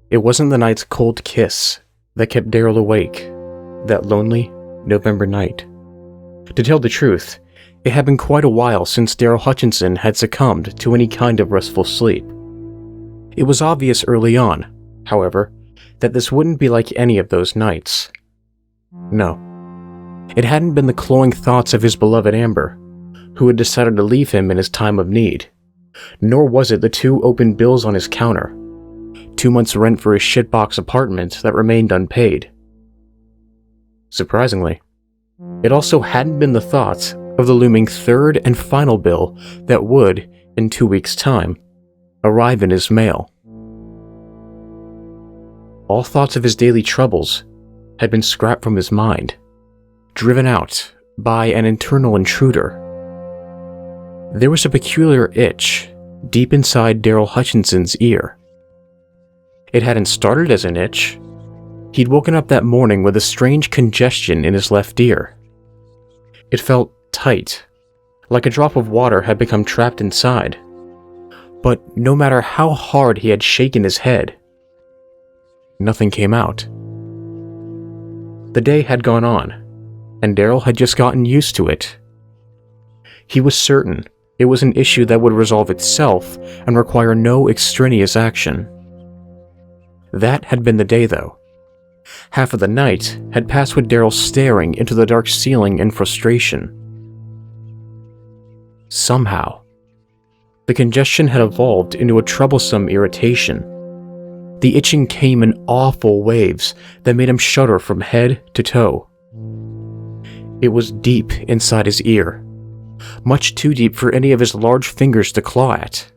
It wasn't the night's cold kiss that kept Daryl awake that lonely November night. To tell the truth, it had been quite a while since Daryl Hutchinson had succumbed to any kind of restful sleep. It was obvious early on, however, that this wouldn't be like any of those nights. No. It hadn't been the clawing thoughts of his beloved Amber, who had decided to leave him in his time of need, nor was it the 2 open bills on his counter, 2 months' rent for his shitbox apartment that remained unpaid. Surprisingly, it also hadn't been the thoughts of the looming 3rd and final bill that would, in 2 weeks' time, arrive in his mail. All thoughts of his daily troubles had been scrapped from his mind, driven out by an internal intruder. There was a peculiar itch deep inside Daryl Hutchinson's ear. It hadn't started as an itch. He'd woken up that morning with a strange congestion in his left ear. It felt tight, like a drop of water had become trapped inside. But no matter how hard he had shaken his head, nothing came out. The day had gone on, and Daryl had just gotten used to it. He was certain it was an issue that would resolve itself and require no extraneous action. That had been the day, though. Half of the night had passed with Daryl staring into the dark ceiling in frustration. Somehow, the congestion had evolved into a troublesome irritation. The itching came in awful waves that made him shudder from head to toe. It was deep inside his ear, much too deep for any of his large fingers to claw at.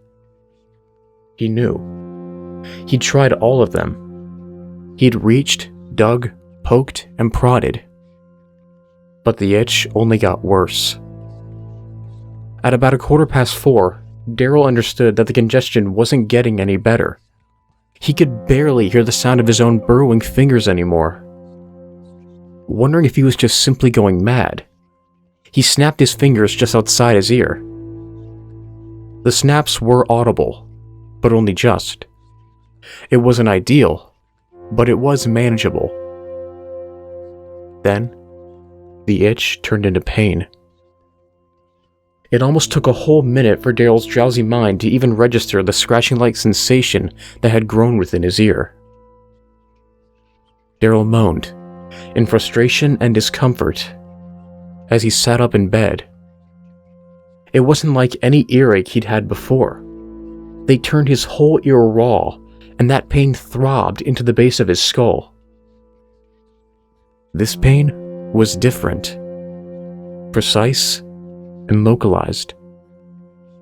He knew. He'd tried all of them. He'd reached, dug, poked, and prodded. But the itch only got worse. At about 4:15, Daryl understood that the congestion wasn't getting any better. He could barely hear the sound of his own burrowing fingers anymore. Wondering if he was just simply going mad, he snapped his fingers just outside his ear. The snaps were audible, but only just. It wasn't ideal, but it was manageable. Then, the itch turned into pain. It almost took a whole minute for Daryl's drowsy mind to even register the scratching-like sensation that had grown within his ear. Daryl moaned, in frustration and discomfort, as he sat up in bed. It wasn't like any earache he'd had before. They turned his whole ear raw, and that pain throbbed into the base of his skull. This pain was different, precise, and localized.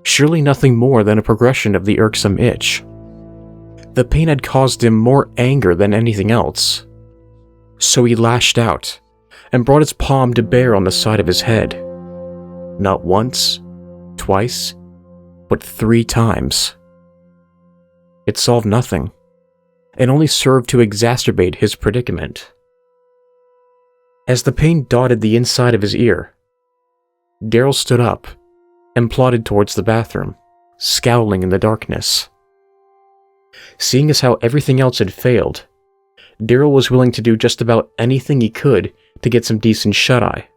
Surely nothing more than a progression of the irksome itch. The pain had caused him more anger than anything else. So he lashed out, and brought his palm to bear on the side of his head. Not once, twice, but 3 times. It solved nothing. It only served to exacerbate his predicament. As the pain dotted the inside of his ear, Daryl stood up and plodded towards the bathroom, scowling in the darkness. Seeing as how everything else had failed, Daryl was willing to do just about anything he could to get some decent shut-eye.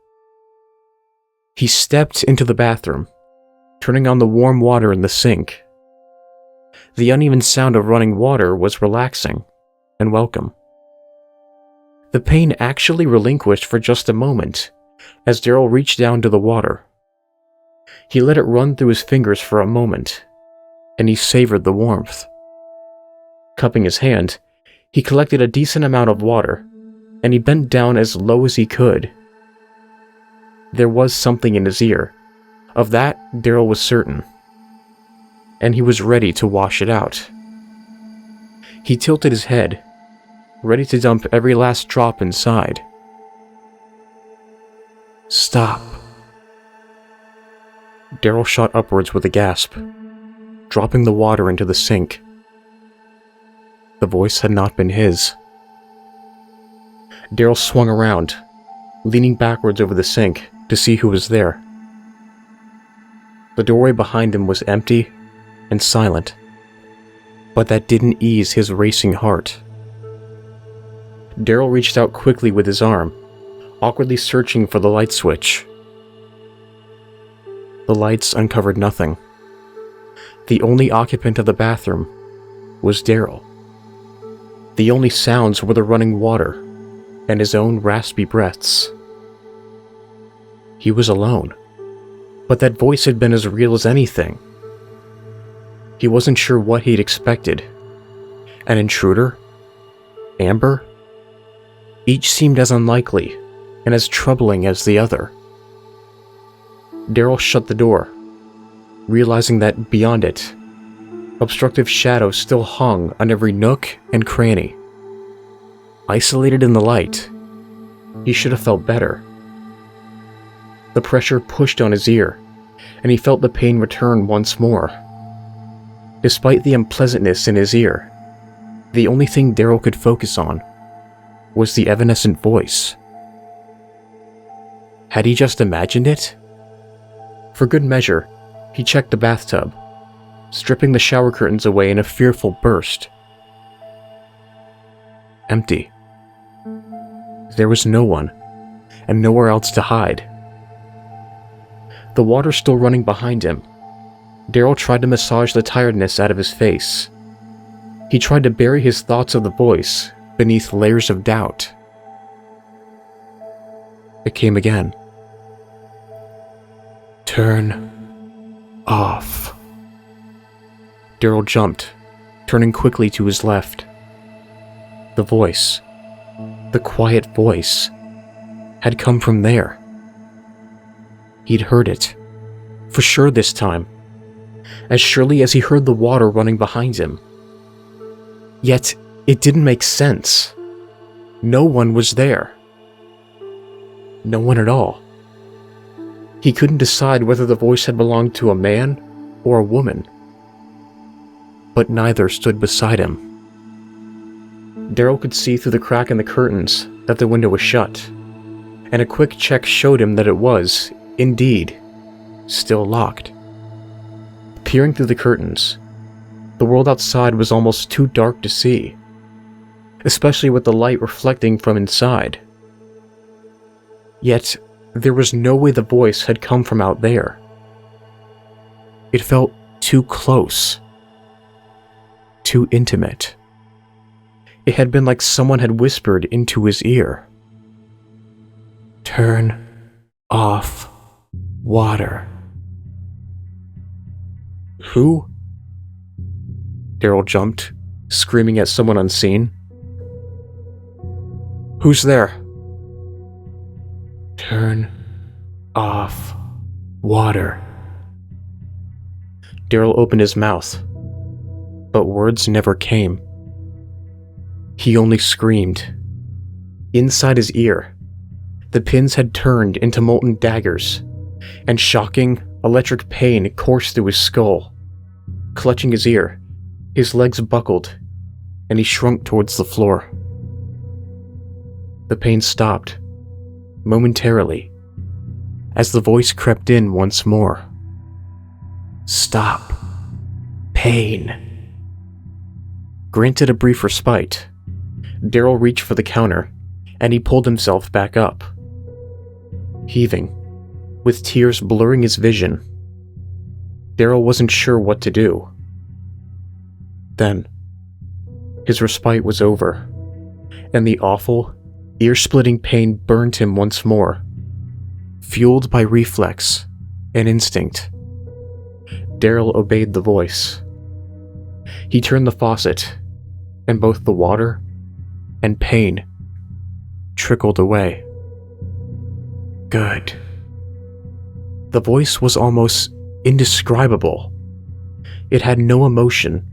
He stepped into the bathroom, turning on the warm water in the sink. The uneven sound of running water was relaxing and welcome. The pain actually relinquished for just a moment as Daryl reached down to the water. He let it run through his fingers for a moment, and he savored the warmth. Cupping his hand, he collected a decent amount of water, and he bent down as low as he could. There was something in his ear. Of that, Daryl was certain, and he was ready to wash it out. He tilted his head, ready to dump every last drop inside. Stop. Daryl shot upwards with a gasp, dropping the water into the sink. The voice had not been his. Daryl swung around, leaning backwards over the sink to see who was there. The doorway behind him was empty and silent. but that didn't ease his racing heart. Daryl reached out quickly with his arm, awkwardly searching for the light switch. The lights uncovered nothing. The only occupant of the bathroom was Daryl. The only sounds were the running water and his own raspy breaths. He was alone, but that voice had been as real as anything. He wasn't sure what he'd expected. An intruder? Amber? Each seemed as unlikely and as troubling as the other. Daryl shut the door, realizing that beyond it, obstructive shadows still hung on every nook and cranny. Isolated in the light, he should have felt better. The pressure pushed on his ear, and he felt the pain return once more. Despite the unpleasantness in his ear, the only thing Daryl could focus on was the evanescent voice. Had he just imagined it? For good measure, he checked the bathtub, stripping the shower curtains away in a fearful burst. Empty. There was no one, and nowhere else to hide. The water still running behind him, Daryl tried to massage the tiredness out of his face. He tried to bury his thoughts of the voice beneath layers of doubt. It came again. Turn off. Daryl jumped, turning quickly to his left. The voice, the quiet voice, had come from there. He'd heard it, for sure this time, as surely as he heard the water running behind him. Yet, it didn't make sense. No one was there. No one at all. He couldn't decide whether the voice had belonged to a man or a woman. But neither stood beside him. Daryl could see through the crack in the curtains that the window was shut, and a quick check showed him that it was, indeed, still locked. Peering through the curtains, the world outside was almost too dark to see, especially with the light reflecting from inside. Yet, there was no way the voice had come from out there. It felt too close, too intimate. It had been like someone had whispered into his ear. Turn off water. Who? Daryl jumped, screaming at someone unseen. Who's there? Turn off water. Daryl opened his mouth, but words never came. He only screamed. Inside his ear, the pins had turned into molten daggers, and shocking, electric pain coursed through his skull. Clutching his ear, his legs buckled, and he shrunk towards the floor. The pain stopped, momentarily, as the voice crept in once more. Stop. Pain. Granted a brief respite, Daryl reached for the counter, and he pulled himself back up. Heaving, with tears blurring his vision, Daryl wasn't sure what to do. Then, his respite was over, and the awful, ear-splitting pain burned him once more. Fueled by reflex and instinct, Daryl obeyed the voice. He turned the faucet, and both the water and pain trickled away. Good. The voice was almost indescribable. It had no emotion.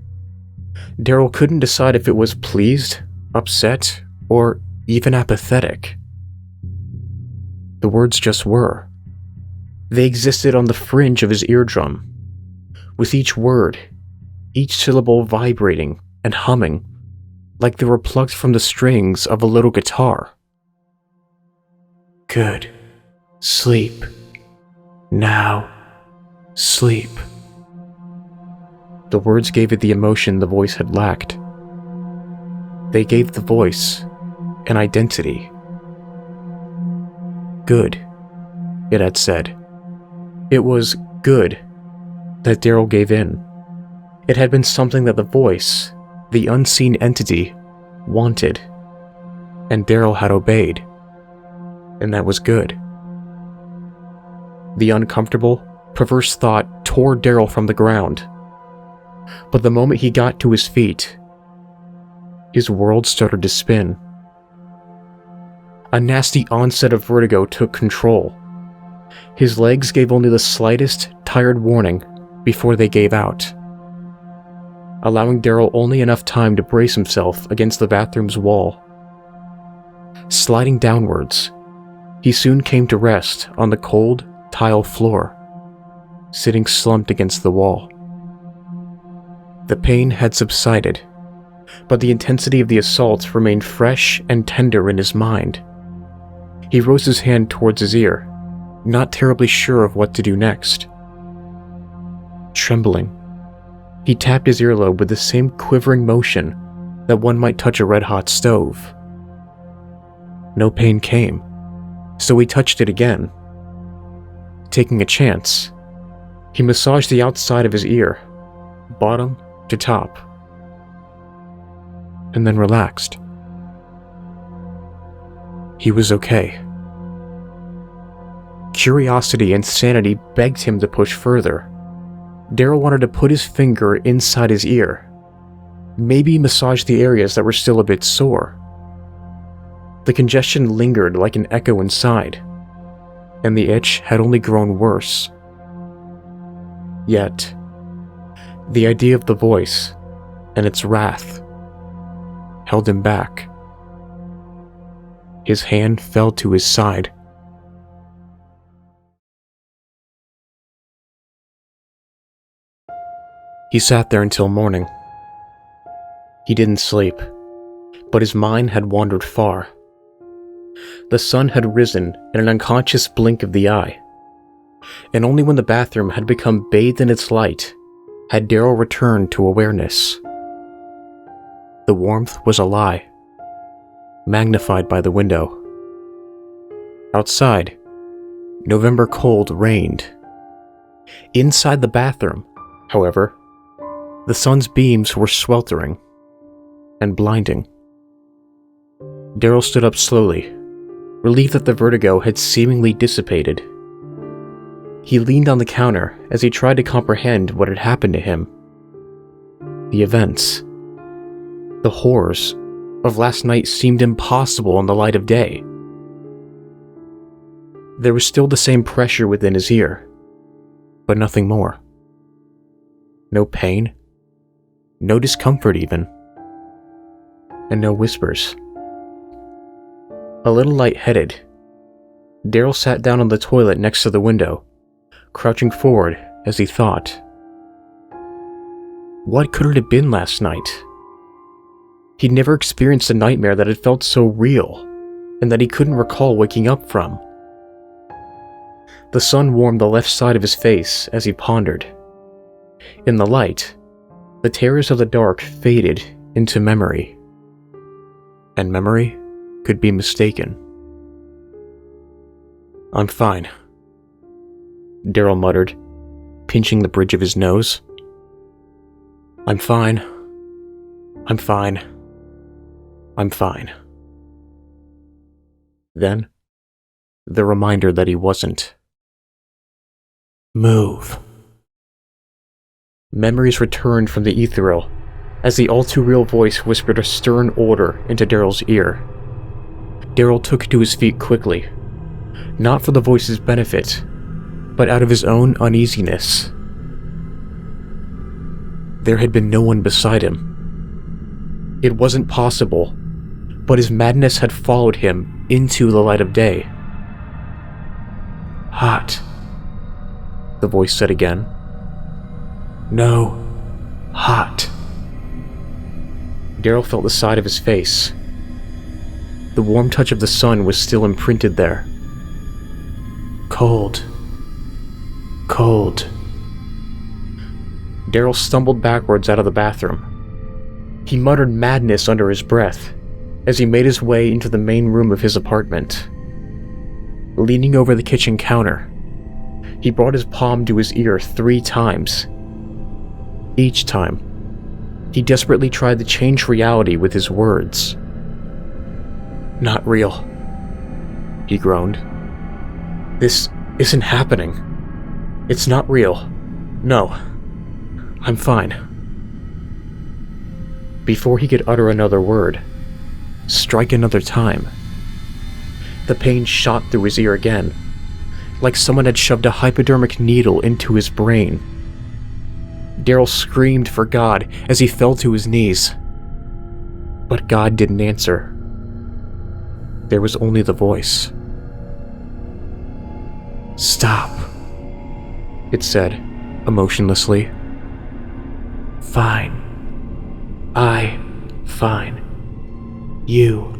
Daryl couldn't decide if it was pleased, upset, or even apathetic. The words just were. They existed on the fringe of his eardrum, with each word, each syllable vibrating and humming, like they were plucked from the strings of a little guitar. Good. Sleep. Now. Sleep. The words gave it the emotion the voice had lacked. They gave the voice an identity. Good, it had said. It was good that Daryl gave in. It had been something that the voice, the unseen entity, wanted, and Daryl had obeyed, and that was good. The uncomfortable, perverse thought tore Daryl from the ground, but the moment he got to his feet, his world started to spin. A nasty onset of vertigo took control. His legs gave only the slightest, tired warning before they gave out, allowing Daryl only enough time to brace himself against the bathroom's wall. Sliding downwards, he soon came to rest on the cold, tile floor, sitting slumped against the wall. The pain had subsided, but the intensity of the assault remained fresh and tender in his mind. He rose his hand towards his ear, not terribly sure of what to do next. Trembling, he tapped his earlobe with the same quivering motion that one might touch a red-hot stove. No pain came, so he touched it again. Taking a chance, he massaged the outside of his ear, bottom to top, and then relaxed. He was okay. Curiosity and sanity begged him to push further. Daryl wanted to put his finger inside his ear, maybe massage the areas that were still a bit sore. The congestion lingered like an echo inside, and the itch had only grown worse. Yet, the idea of the voice and its wrath held him back. His hand fell to his side. He sat there until morning. He didn't sleep, but his mind had wandered far. The sun had risen in an unconscious blink of the eye, and only when the bathroom had become bathed in its light had Daryl returned to awareness. The warmth was a lie, magnified by the window. Outside, November cold reigned. Inside the bathroom, however, the sun's beams were sweltering and blinding. Daryl stood up slowly, relieved that the vertigo had seemingly dissipated. He leaned on the counter as he tried to comprehend what had happened to him. The events, the horrors of last night seemed impossible in the light of day. There was still the same pressure within his ear, but nothing more. No pain, no discomfort even, and no whispers. A little lightheaded, Daryl sat down on the toilet next to the window, crouching forward as he thought. What could it have been last night? He'd never experienced a nightmare that had felt so real, and that he couldn't recall waking up from. The sun warmed the left side of his face as he pondered. In the light, the terrors of the dark faded into memory, and memory could be mistaken. I'm fine, Daryl muttered, pinching the bridge of his nose. I'm fine. I'm fine. I'm fine. Then, the reminder that he wasn't. Move. Memories returned from the ethereal as the all-too-real voice whispered a stern order into Daryl's ear. Daryl took to his feet quickly, not for the voice's benefit, but out of his own uneasiness. There had been no one beside him. It wasn't possible, but his madness had followed him into the light of day. Hot, the voice said again. No, hot. Daryl felt the side of his face. The warm touch of the sun was still imprinted there. Cold. Cold. Daryl stumbled backwards out of the bathroom. He muttered madness under his breath as he made his way into the main room of his apartment. Leaning over the kitchen counter, he brought his palm to his ear 3 times. Each time, he desperately tried to change reality with his words. "Not real," he groaned. "This isn't happening. It's not real. No, I'm fine." Before he could utter another word, strike another time, the pain shot through his ear again, like someone had shoved a hypodermic needle into his brain. Daryl screamed for God as he fell to his knees. But God didn't answer. There was only the voice. "Stop," it said, emotionlessly. "Fine. Fine. You,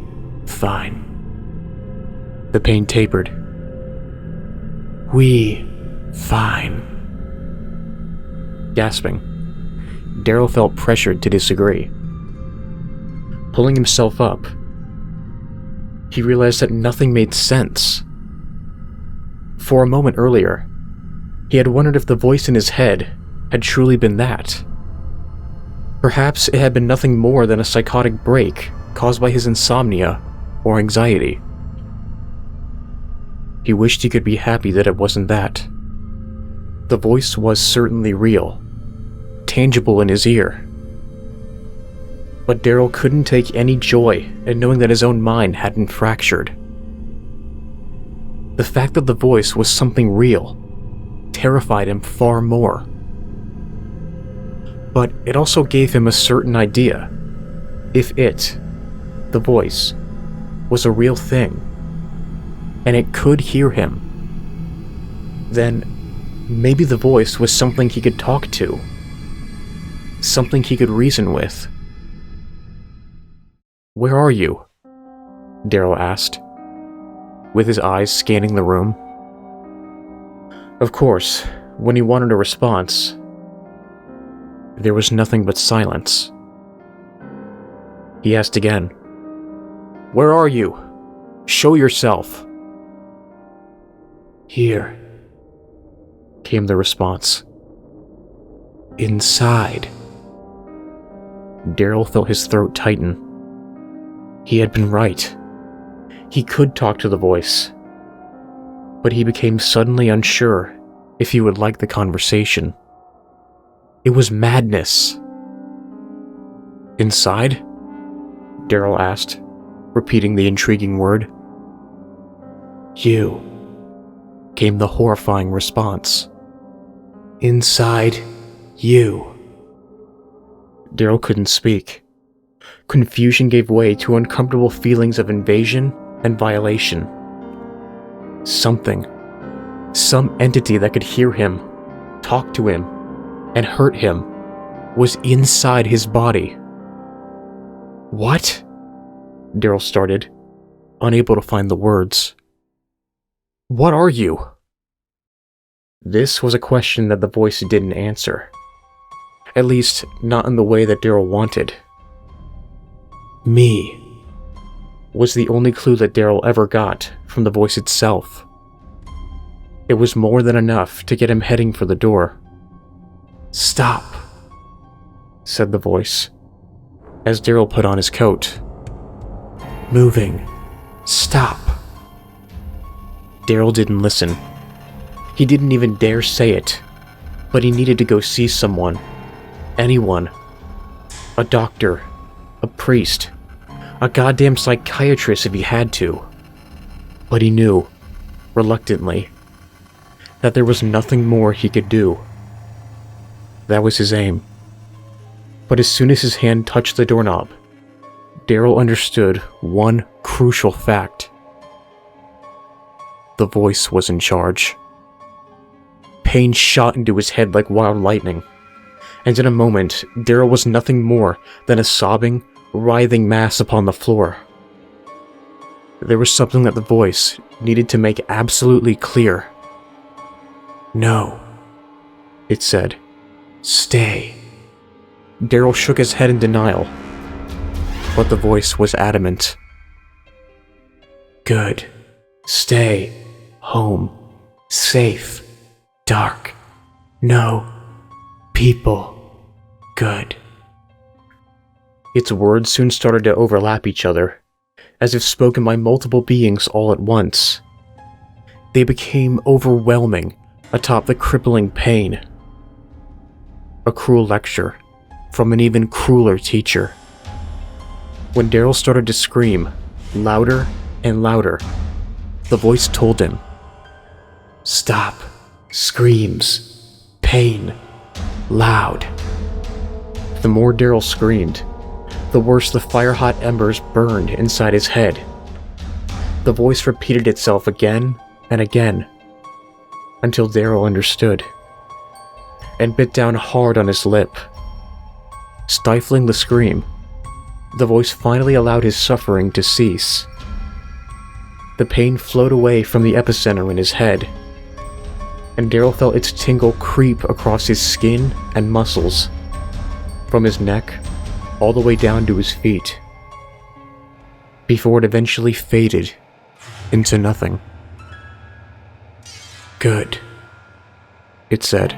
fine." The pain tapered. "We, fine." Gasping, Daryl felt pressured to disagree. Pulling himself up, he realized that nothing made sense. For a moment earlier, he had wondered if the voice in his head had truly been that. Perhaps it had been nothing more than a psychotic break caused by his insomnia or anxiety. He wished he could be happy that it wasn't that. The voice was certainly real, tangible in his ear. But Daryl couldn't take any joy in knowing that his own mind hadn't fractured. The fact that the voice was something real terrified him far more. But it also gave him a certain idea. If it, the voice, was a real thing, and it could hear him, then maybe the voice was something he could talk to, something he could reason with. "Where are you?" Daryl asked, with his eyes scanning the room. Of course, when he wanted a response, there was nothing but silence. He asked again, "Where are you? Show yourself." "Here," came the response. "Inside." Daryl felt his throat tighten. He had been right. He could talk to the voice. But he became suddenly unsure if he would like the conversation. It was madness. "Inside?" Daryl asked, repeating the intriguing word. "You," came the horrifying response. "Inside you." Daryl couldn't speak. Confusion gave way to uncomfortable feelings of invasion and violation. Something, some entity that could hear him, talk to him, and hurt him, was inside his body. "What?" Daryl started, unable to find the words. "What are you?" This was a question that the voice didn't answer. At least, not in the way that Daryl wanted. "Me," was the only clue that Daryl ever got from the voice itself. It was more than enough to get him heading for the door. "Stop," said the voice, as Daryl put on his coat. "Moving. Stop." Daryl didn't listen. He didn't even dare say it, but he needed to go see someone. Anyone. A doctor. A priest. A goddamn psychiatrist if he had to. But he knew, reluctantly, that there was nothing more he could do. That was his aim. But as soon as his hand touched the doorknob, Daryl understood one crucial fact. The voice was in charge. Pain shot into his head like wild lightning, and in a moment, Daryl was nothing more than a sobbing, writhing mass upon the floor. There was something that the voice needed to make absolutely clear. "No," it said, Stay. Daryl shook his head in denial, but the voice was adamant. Good. Stay. Home. Safe. Dark. No. People. Good. Its words soon started to overlap each other, as if spoken by multiple beings all at once. They became overwhelming atop the crippling pain. A cruel lecture from an even crueler teacher. When Daryl started to scream, louder and louder, the voice told him, Stop. Screams. Pain. Loud. The more Daryl screamed, the worse the fire-hot embers burned inside his head. The voice repeated itself again and again, until Daryl understood, and bit down hard on his lip. Stifling the scream, the voice finally allowed his suffering to cease. The pain flowed away from the epicenter in his head, and Daryl felt its tingle creep across his skin and muscles, from his neck all the way down to his feet, before it eventually faded into nothing. Good, it said.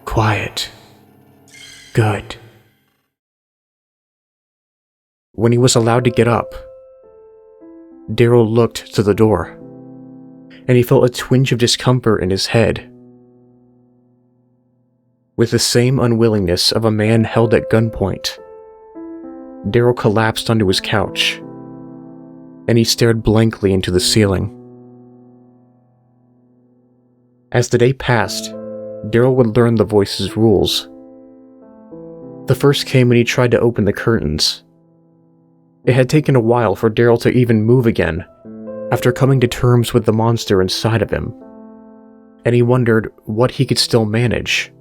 Quiet. Good. When he was allowed to get up, Daryl looked to the door, and he felt a twinge of discomfort in his head. With the same unwillingness of a man held at gunpoint, Daryl collapsed onto his couch, and he stared blankly into the ceiling. As the day passed, Daryl would learn the voice's rules. The first came when he tried to open the curtains. It had taken a while for Daryl to even move again, after coming to terms with the monster inside of him, and he wondered what he could still manage.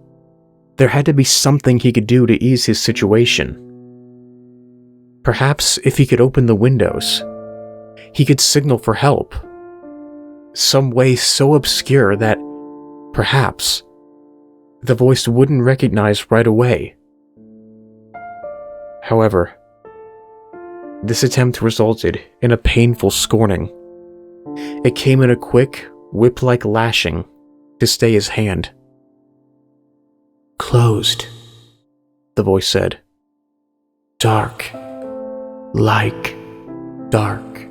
There had to be something he could do to ease his situation. Perhaps if he could open the windows, he could signal for help. Some way so obscure that, perhaps, the voice wouldn't recognize right away. However, this attempt resulted in a painful scorning. It came in a quick, whip-like lashing to stay his hand. Closed, the voice said. Dark. Like dark.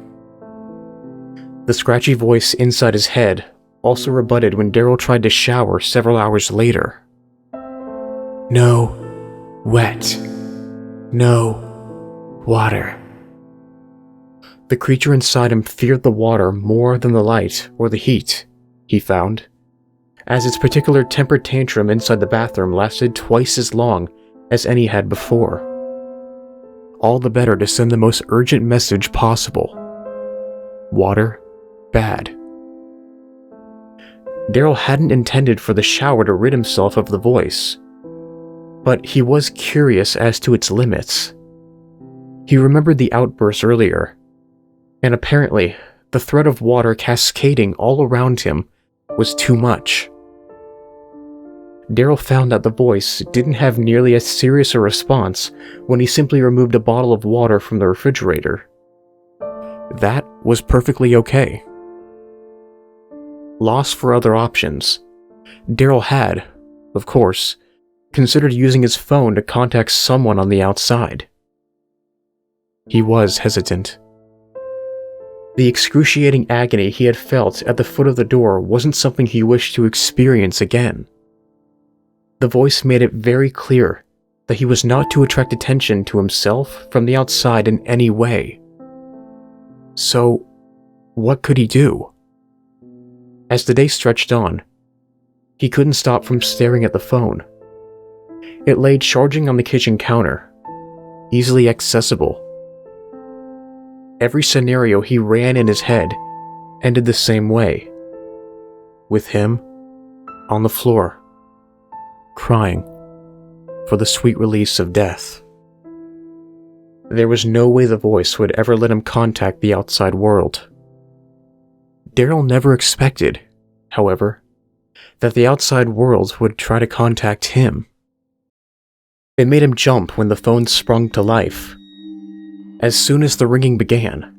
The scratchy voice inside his head also rebutted when Daryl tried to shower several hours later. No wet. No water. The creature inside him feared the water more than the light or the heat, he found, as its particular temper tantrum inside the bathroom lasted twice as long as any had before. All the better to send the most urgent message possible. Water, bad. Daryl hadn't intended for the shower to rid himself of the voice, but he was curious as to its limits. He remembered the outburst earlier, and apparently the threat of water cascading all around him was too much. Daryl found that the voice didn't have nearly as serious a response when he simply removed a bottle of water from the refrigerator. That was perfectly okay. Lost for other options, Daryl had, of course, considered using his phone to contact someone on the outside. He was hesitant. The excruciating agony he had felt at the foot of the door wasn't something he wished to experience again. The voice made it very clear that he was not to attract attention to himself from the outside in any way. So, what could he do? As the day stretched on, he couldn't stop from staring at the phone. It lay charging on the kitchen counter, easily accessible. Every scenario he ran in his head ended the same way, with him on the floor, crying for the sweet release of death. There was no way the voice would ever let him contact the outside world. Daryl never expected, however, that the outside world would try to contact him. It made him jump when the phone sprung to life. As soon as the ringing began,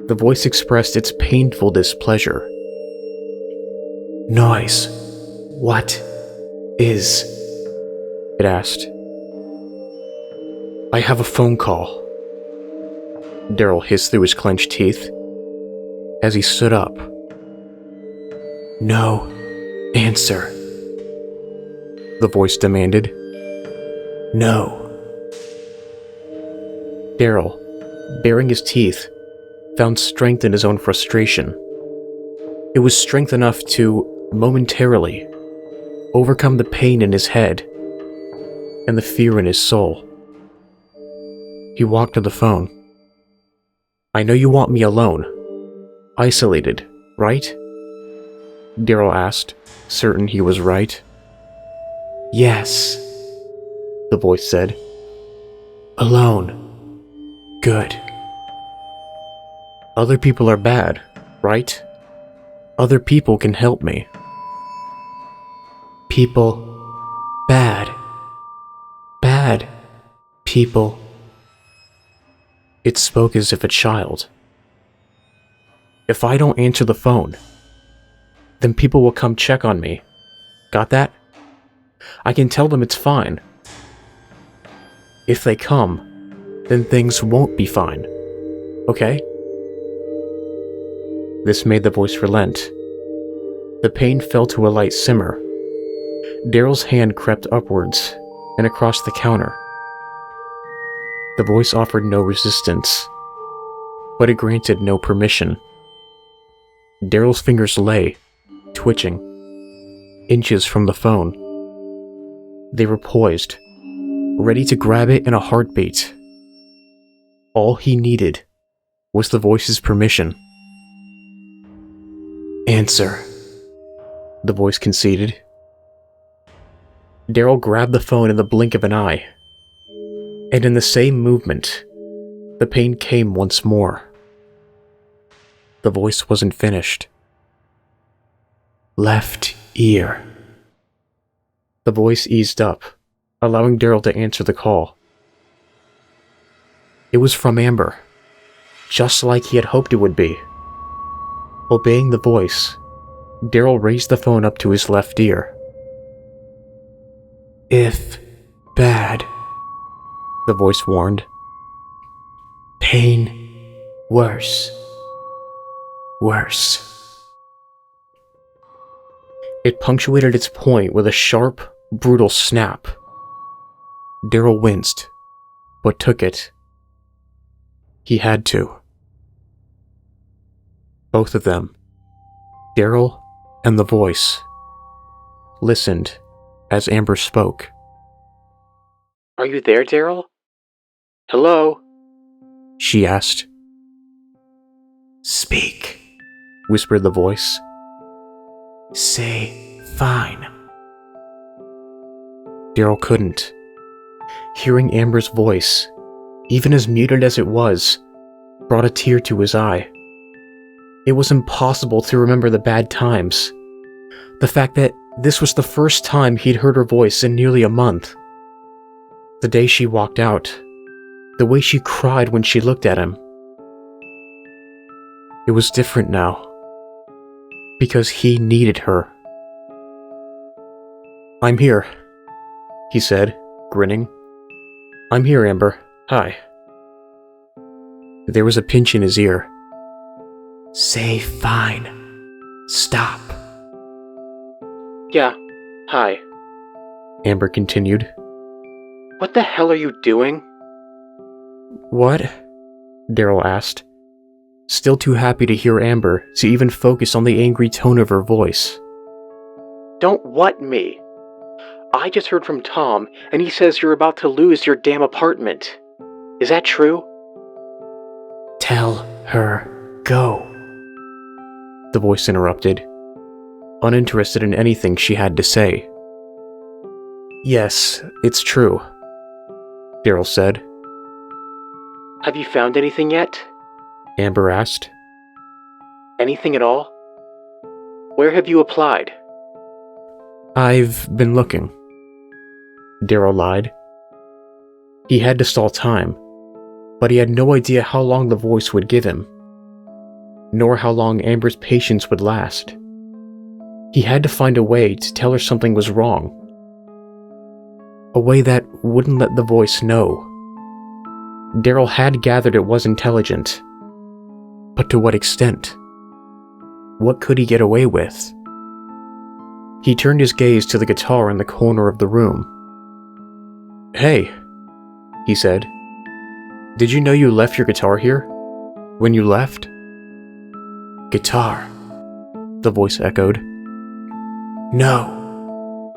the voice expressed its painful displeasure. "Noise. What is?" it asked. "I have a phone call," Daryl hissed through his clenched teeth as he stood up. "No answer," the voice demanded. "No." Daryl, baring his teeth, found strength in his own frustration. It was strength enough to, momentarily, overcome the pain in his head and the fear in his soul. He walked to the phone. "I know you want me alone, isolated, right?" Daryl asked, certain he was right. "Yes," the voice said. "Alone. Good. Other people are bad, right? Other people can help me." "People. Bad. Bad. People." It spoke as if a child. "If I don't answer the phone, then people will come check on me. Got that? I can tell them it's fine. If they come, then things won't be fine. Okay?" This made the voice relent. The pain fell to a light simmer. Daryl's hand crept upwards and across the counter. The voice offered no resistance, but it granted no permission. Daryl's fingers lay, twitching, inches from the phone. They were poised, ready to grab it in a heartbeat. All he needed was the voice's permission. "Answer," the voice conceded. Daryl grabbed the phone in the blink of an eye, and in the same movement, the pain came once more. The voice wasn't finished. "Left ear." The voice eased up, allowing Daryl to answer the call. It was from Amber, just like he had hoped it would be. Obeying the voice, Daryl raised the phone up to his left ear. "If bad," the voice warned. "Pain worse. Worse." It punctuated its point with a sharp, brutal snap. Daryl winced, but took it. He had to. Both of them, Daryl and the voice, listened as Amber spoke. "Are you there, Daryl? Hello?" she asked. "Speak," whispered the voice. "Say fine." Daryl couldn't. Hearing Amber's voice, even as muted as it was, brought a tear to his eye. It was impossible to remember the bad times. The fact that this was the first time he'd heard her voice in nearly a month. The day she walked out. The way she cried when she looked at him. It was different now. Because he needed her. "I'm here," he said, grinning. "I'm here, Amber. Hi." There was a pinch in his ear. "Say fine. Stop." "Yeah, hi," Amber continued. "What the hell are you doing?" "What?" Daryl asked, still too happy to hear Amber to even focus on the angry tone of her voice. "Don't what me? I just heard from Tom, and he says you're about to lose your damn apartment. Is that true?" "Tell her go," the voice interrupted, uninterested in anything she had to say. "Yes, it's true," Daryl said. "Have you found anything yet?" Amber asked. "Anything at all? Where have you applied? I've been looking, Daryl lied. He had to stall time, but he had no idea how long the voice would give him, nor how long Amber's patience would last. He had to find a way to tell her something was wrong. A way that wouldn't let the voice know. Daryl had gathered it was intelligent. But to what extent? What could he get away with? He turned his gaze to the guitar in the corner of the room. "Hey," he said. "Did you know you left your guitar here? When you left?" "Guitar," the voice echoed. "No."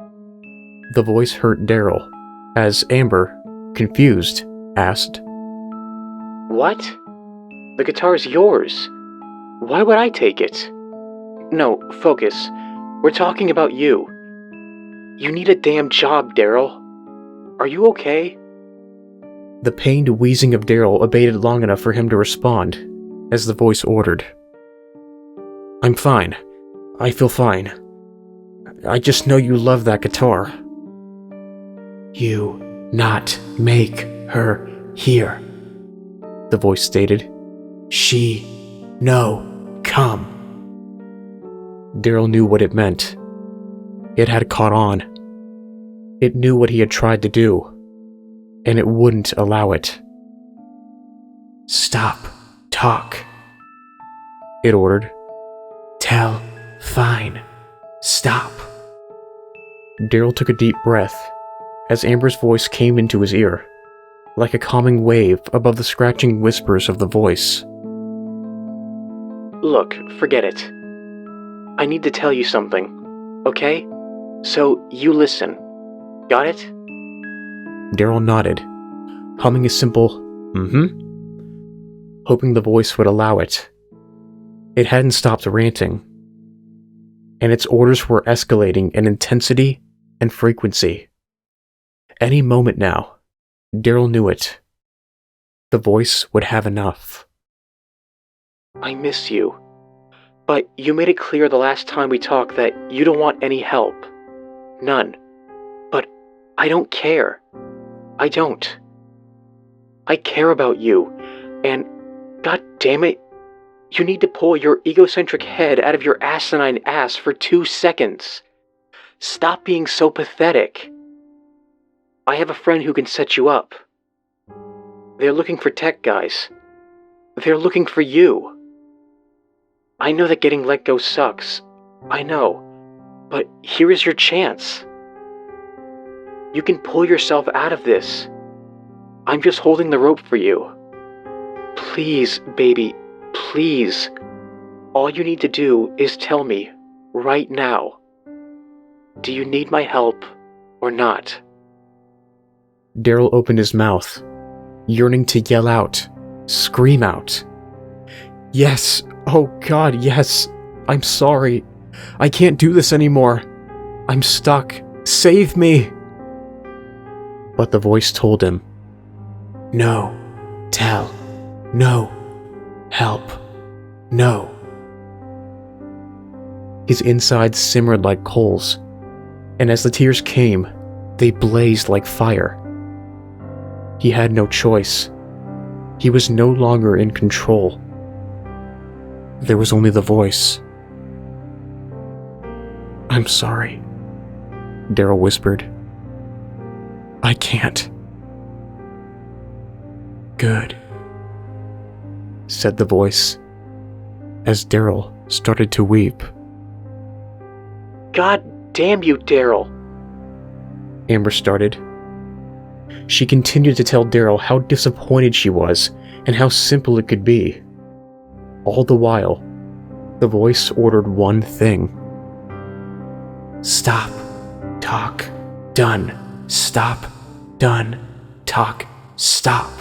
The voice hurt Daryl, as Amber, confused, asked, "What? The guitar's yours. Why would I take it?" "No, focus. We're talking about you. You need a damn job, Daryl. Are you okay?" The pained wheezing of Daryl abated long enough for him to respond, as the voice ordered. "I'm fine. I feel fine. I just know you love that guitar." "You not make her here," the voice stated. "She no come." Daryl knew what it meant. It had caught on. It knew what he had tried to do, and it wouldn't allow it. "Stop, talk," it ordered. "Tell, fine, stop." Daryl took a deep breath as Amber's voice came into his ear, like a calming wave above the scratching whispers of the voice. "Look, forget it. I need to tell you something, okay? So you listen. Got it?" Daryl nodded, humming a simple, hoping the voice would allow it. It hadn't stopped ranting, and its orders were escalating in intensity and frequency. Any moment now, Daryl knew it. The voice would have enough. "I miss you, but you made it clear the last time we talked that you don't want any help. None. But I don't care. I don't. I care about you, and god damn it, you need to pull your egocentric head out of your asinine ass for 2 seconds. Stop being so pathetic. I have a friend who can set you up. They're looking for tech guys. They're looking for you. I know that getting let go sucks. I know. But here is your chance. You can pull yourself out of this. I'm just holding the rope for you. Please, baby, please. All you need to do is tell me, right now. Do you need my help or not?" Daryl opened his mouth, yearning to yell out, scream out. "Yes, oh God, yes. I'm sorry. I can't do this anymore. I'm stuck. Save me." But the voice told him, "No, tell, no, help, no." His insides simmered like coals, and as the tears came, they blazed like fire. He had no choice. He was no longer in control. There was only the voice. "I'm sorry," Daryl whispered. "I can't." "Good," said the voice, as Daryl started to weep. "God damn you, Daryl," Amber started. She continued to tell Daryl how disappointed she was and how simple it could be. All the while, the voice ordered one thing. "Stop, talk, done. Stop, done, talk, stop."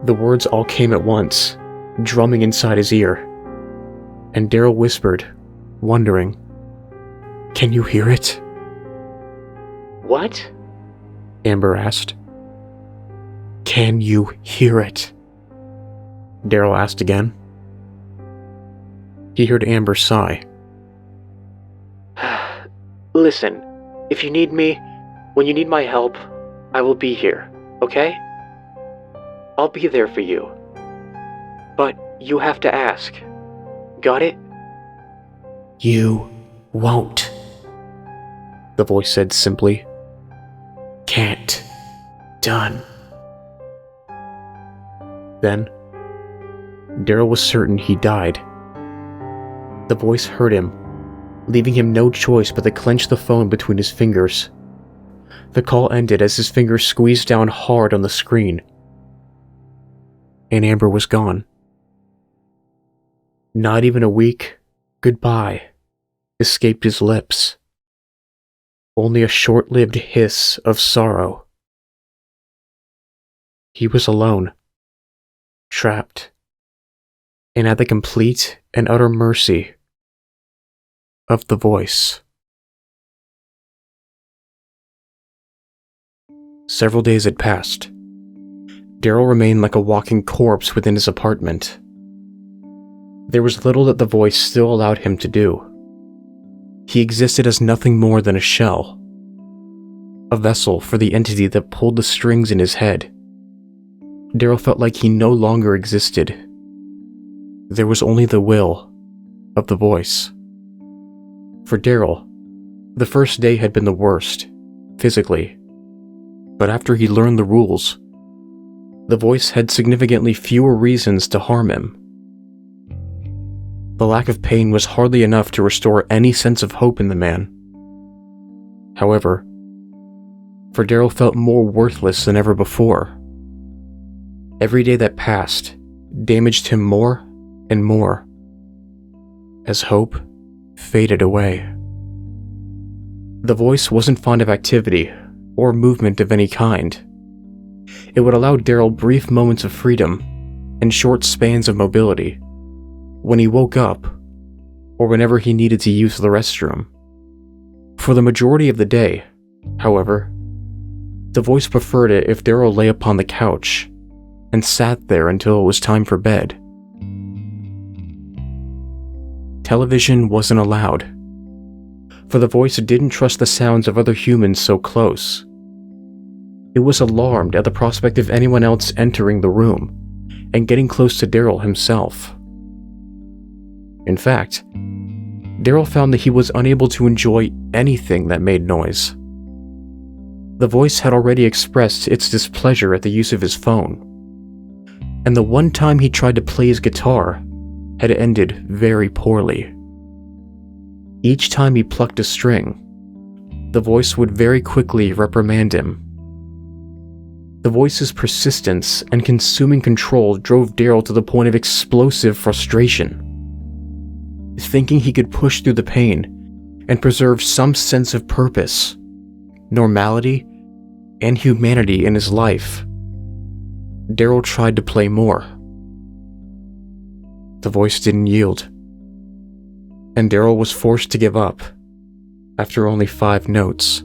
The words all came at once, drumming inside his ear. And Daryl whispered, wondering, "Can you hear it?" "What?" Amber asked. "Can you hear it?" Daryl asked again. He heard Amber sigh. Listen, if you need me, when you need my help, I will be here, okay? I'll be there for you. But you have to ask. Got it? You won't, the voice said simply. Can't. Done. Then, Daryl was certain he died. The voice heard him, leaving him no choice but to clench the phone between his fingers. The call ended as his fingers squeezed down hard on the screen. And Amber was gone. Not even a weak goodbye escaped his lips. Only a short-lived hiss of sorrow. He was alone, trapped, and at the complete and utter mercy of the voice. Several days had passed. Daryl remained like a walking corpse within his apartment. There was little that the voice still allowed him to do. He existed as nothing more than a shell, a vessel for the entity that pulled the strings in his head. Daryl felt like he no longer existed. There was only the will of the voice. For Daryl, the first day had been the worst, physically. But after he learned the rules, the voice had significantly fewer reasons to harm him. The lack of pain was hardly enough to restore any sense of hope in the man. However, for Daryl felt more worthless than ever before. Every day that passed damaged him more and more, as hope faded away. The voice wasn't fond of activity or movement of any kind. It would allow Daryl brief moments of freedom and short spans of mobility when he woke up or whenever he needed to use the restroom. For the majority of the day, however, the voice preferred it if Daryl lay upon the couch and sat there until it was time for bed. Television wasn't allowed, for the voice didn't trust the sounds of other humans so close. It was alarmed at the prospect of anyone else entering the room and getting close to Daryl himself. In fact, Daryl found that he was unable to enjoy anything that made noise. The voice had already expressed its displeasure at the use of his phone, and the one time he tried to play his guitar had ended very poorly. Each time he plucked a string, the voice would very quickly reprimand him. The voice's persistence and consuming control drove Daryl to the point of explosive frustration. Thinking he could push through the pain and preserve some sense of purpose, normality, and humanity in his life, Daryl tried to play more. The voice didn't yield, and Daryl was forced to give up after only 5 notes.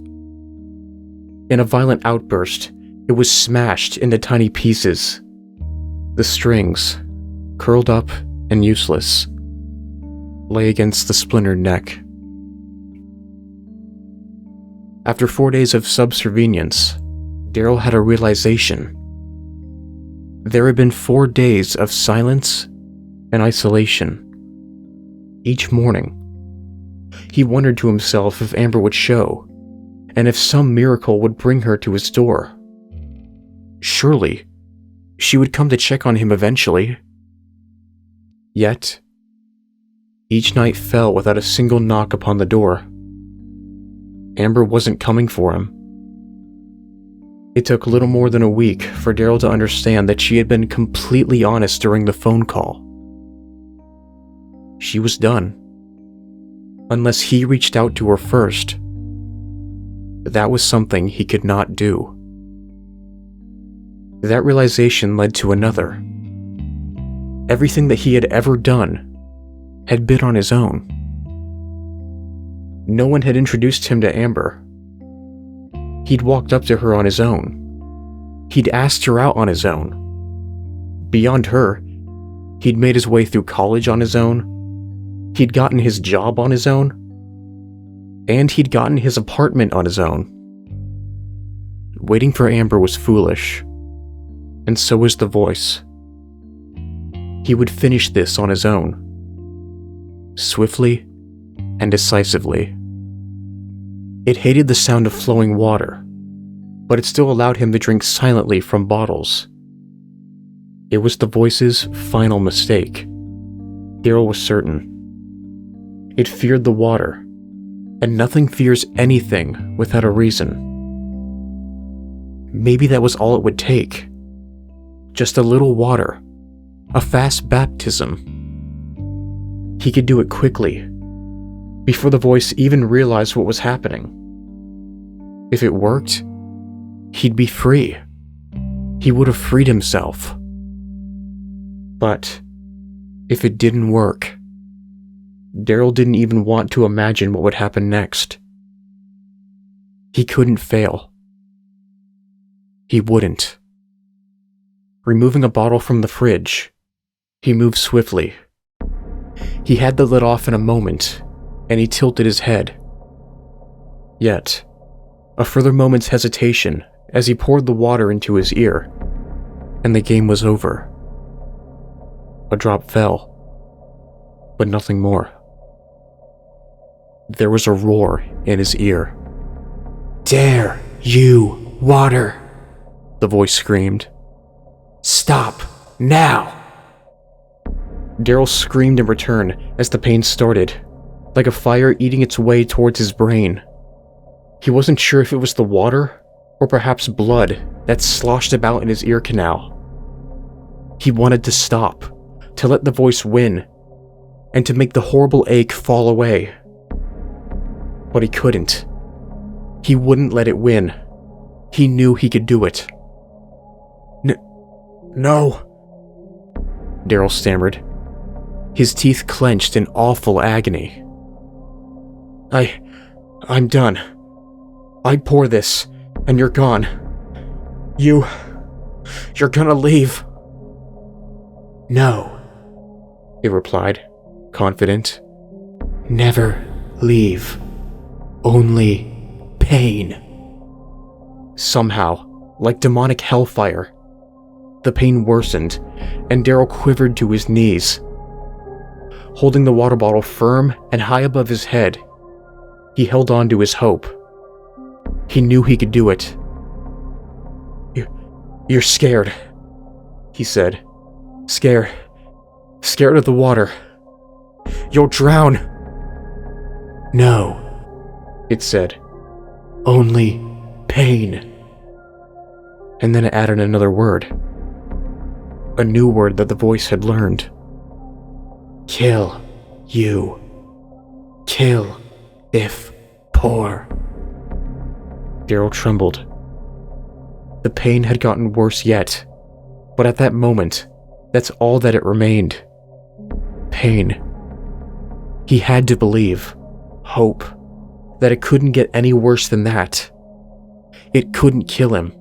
In a violent outburst, it was smashed into tiny pieces. The strings, curled up and useless, lay against the splintered neck. After 4 days of subservience, Daryl had a realization. There had been 4 days of silence and isolation. Each morning, he wondered to himself if Amber would show, and if some miracle would bring her to his door. Surely, she would come to check on him eventually. Yet, each night fell without a single knock upon the door. Amber wasn't coming for him. It took little more than a week for Daryl to understand that she had been completely honest during the phone call. She was done. Unless he reached out to her first. That was something he could not do. That realization led to another. Everything that he had ever done had been on his own. No one had introduced him to Amber. He'd walked up to her on his own. He'd asked her out on his own. Beyond her, he'd made his way through college on his own. He'd gotten his job on his own. And he'd gotten his apartment on his own. Waiting for Amber was foolish, and so was the voice. He would finish this on his own, swiftly and decisively. It hated the sound of flowing water, but it still allowed him to drink silently from bottles. It was the voice's final mistake. Daryl was certain. It feared the water, and nothing fears anything without a reason. Maybe that was all it would take. Just a little water, a fast baptism. He could do it quickly, before the voice even realized what was happening. If it worked, he'd be free. He would have freed himself. But if it didn't work, Daryl didn't even want to imagine what would happen next. He couldn't fail. He wouldn't. Removing a bottle from the fridge, he moved swiftly. He had the lid off in a moment, and he tilted his head. Yet, a further moment's hesitation as he poured the water into his ear, and the game was over. A drop fell, but nothing more. There was a roar in his ear. "Dare you, water!" the voice screamed. "Stop, now!" Daryl screamed in return as the pain started, like a fire eating its way towards his brain. He wasn't sure if it was the water, or perhaps blood that sloshed about in his ear canal. He wanted to stop, to let the voice win, and to make the horrible ache fall away. But he couldn't. He wouldn't let it win. He knew he could do it. No, Daryl stammered, his teeth clenched in awful agony. I'm done. I pour this, and you're gone. You're gonna leave. No, it replied, confident. Never leave. Only pain. Somehow, like demonic hellfire, the pain worsened, and Daryl quivered to his knees. Holding the water bottle firm and high above his head, he held on to his hope. He knew he could do it. You're scared, he said. Scared of the water. You'll drown. No, it said. Only pain. And then it added another word. A new word that the voice had learned. Kill you. Kill if poor. Daryl trembled. The pain had gotten worse yet, but at that moment, that's all that it remained. Pain. He had to believe, hope, that it couldn't get any worse than that. It couldn't kill him.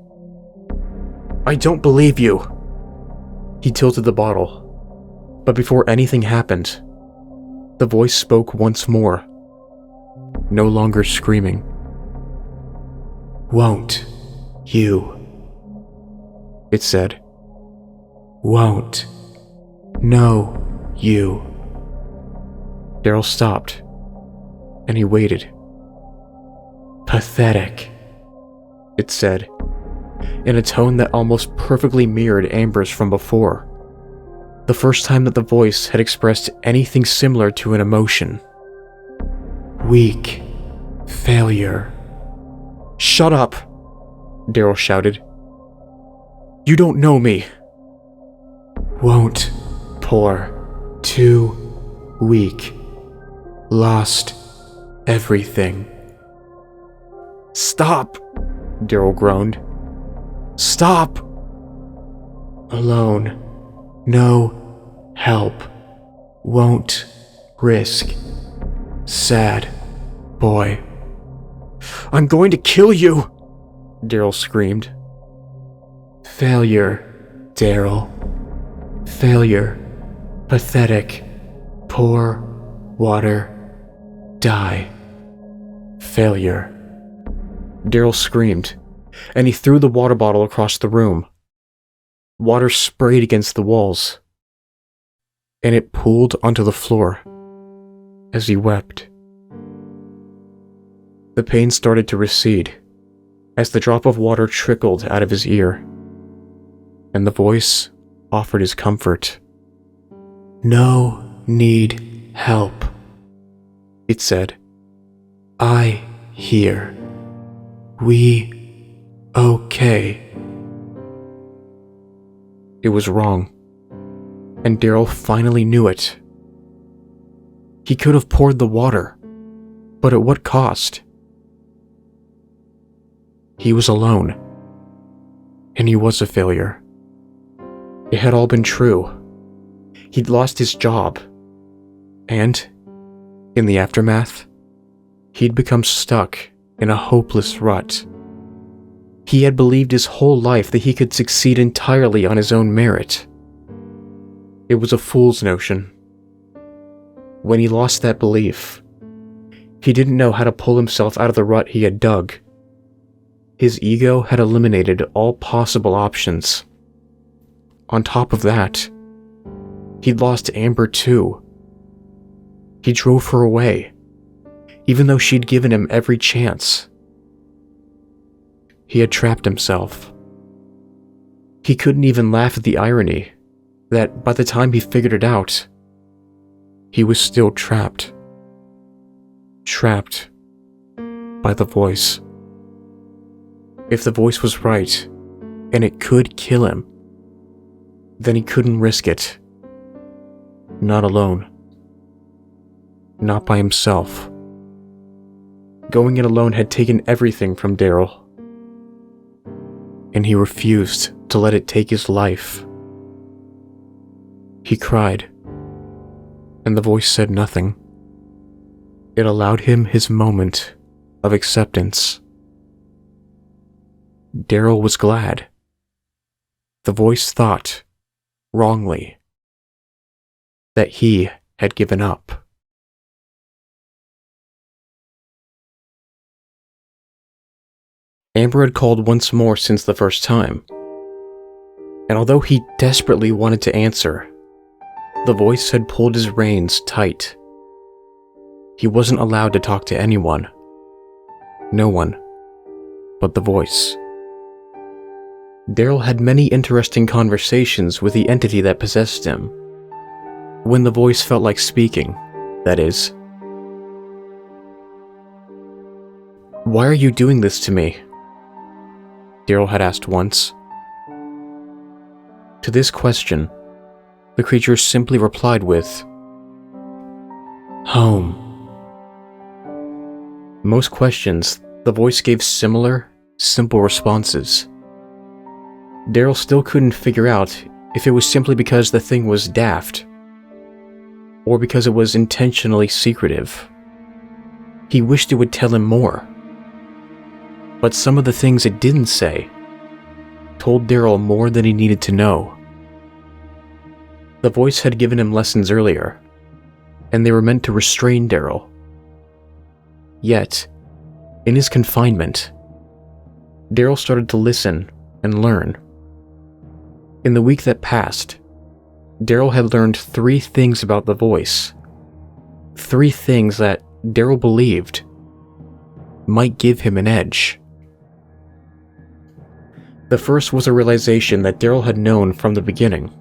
I don't believe you. He tilted the bottle, but before anything happened, the voice spoke once more, no longer screaming. Won't you? It said. Won't. No, you. Daryl stopped, and he waited. Pathetic, it said, in a tone that almost perfectly mirrored Amber's from before. The first time that the voice had expressed anything similar to an emotion. Weak. Failure. Shut up, Daryl shouted. You don't know me. Won't pour. Too weak. Lost everything. Stop, Daryl groaned. Stop! Alone. No help. Won't risk. Sad boy. I'm going to kill you! Daryl screamed. Failure, Daryl. Failure. Pathetic. Poor. Water. Die. Failure. Daryl screamed, and he threw the water bottle across the room. Water sprayed against the walls, and it pooled onto the floor as he wept. The pain started to recede as the drop of water trickled out of his ear, and the voice offered his comfort. "No need help," it said. "I here. We okay." It was wrong, and Daryl finally knew it. He could have poured the water, but at what cost? He was alone, and he was a failure. It had all been true. He'd lost his job, and, in the aftermath, he'd become stuck in a hopeless rut. He had believed his whole life that he could succeed entirely on his own merit. It was a fool's notion. When he lost that belief, he didn't know how to pull himself out of the rut he had dug. His ego had eliminated all possible options. On top of that, he'd lost Amber too. He drove her away, even though she'd given him every chance. He had trapped himself. He couldn't even laugh at the irony that by the time he figured it out, he was still trapped. Trapped by the voice. If the voice was right, and it could kill him, then he couldn't risk it. Not alone. Not by himself. Going it alone had taken everything from Daryl, and he refused to let it take his life. He cried, and the voice said nothing. It allowed him his moment of acceptance. Daryl was glad. The voice thought, wrongly, that he had given up. Amber had called once more since the first time, and although he desperately wanted to answer, the voice had pulled his reins tight. He wasn't allowed to talk to anyone. No one but the voice. Daryl had many interesting conversations with the entity that possessed him. When the voice felt like speaking, that is. "Why are you doing this to me?" Daryl had asked once. To this question, the creature simply replied with, "Home." Most questions, the voice gave similar, simple responses. Daryl still couldn't figure out if it was simply because the thing was daft, or because it was intentionally secretive. He wished it would tell him more. But some of the things it didn't say told Daryl more than he needed to know. The voice had given him lessons earlier, and they were meant to restrain Daryl. Yet, in his confinement, Daryl started to listen and learn. In the week that passed, Daryl had learned 3 things about the voice. 3 things that Daryl believed might give him an edge. The first was a realization that Daryl had known from the beginning,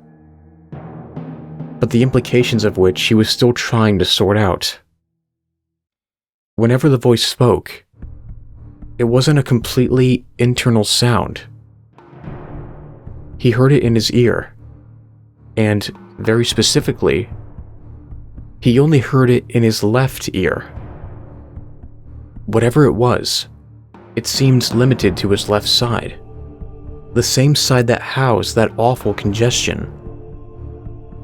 but the implications of which he was still trying to sort out. Whenever the voice spoke, it wasn't a completely internal sound. He heard it in his ear, and, very specifically, he only heard it in his left ear. Whatever it was, it seemed limited to his left side. The same side that housed that awful congestion.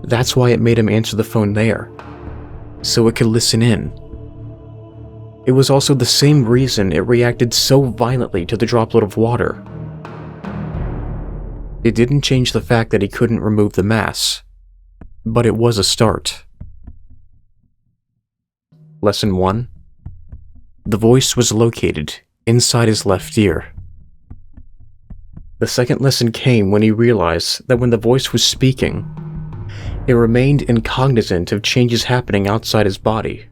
That's why it made him answer the phone there, so it could listen in. It was also the same reason it reacted so violently to the droplet of water. It didn't change the fact that he couldn't remove the mass, but it was a start. Lesson 1. The voice was located inside his left ear. The second lesson came when he realized that when the voice was speaking, it remained incognizant of changes happening outside his body.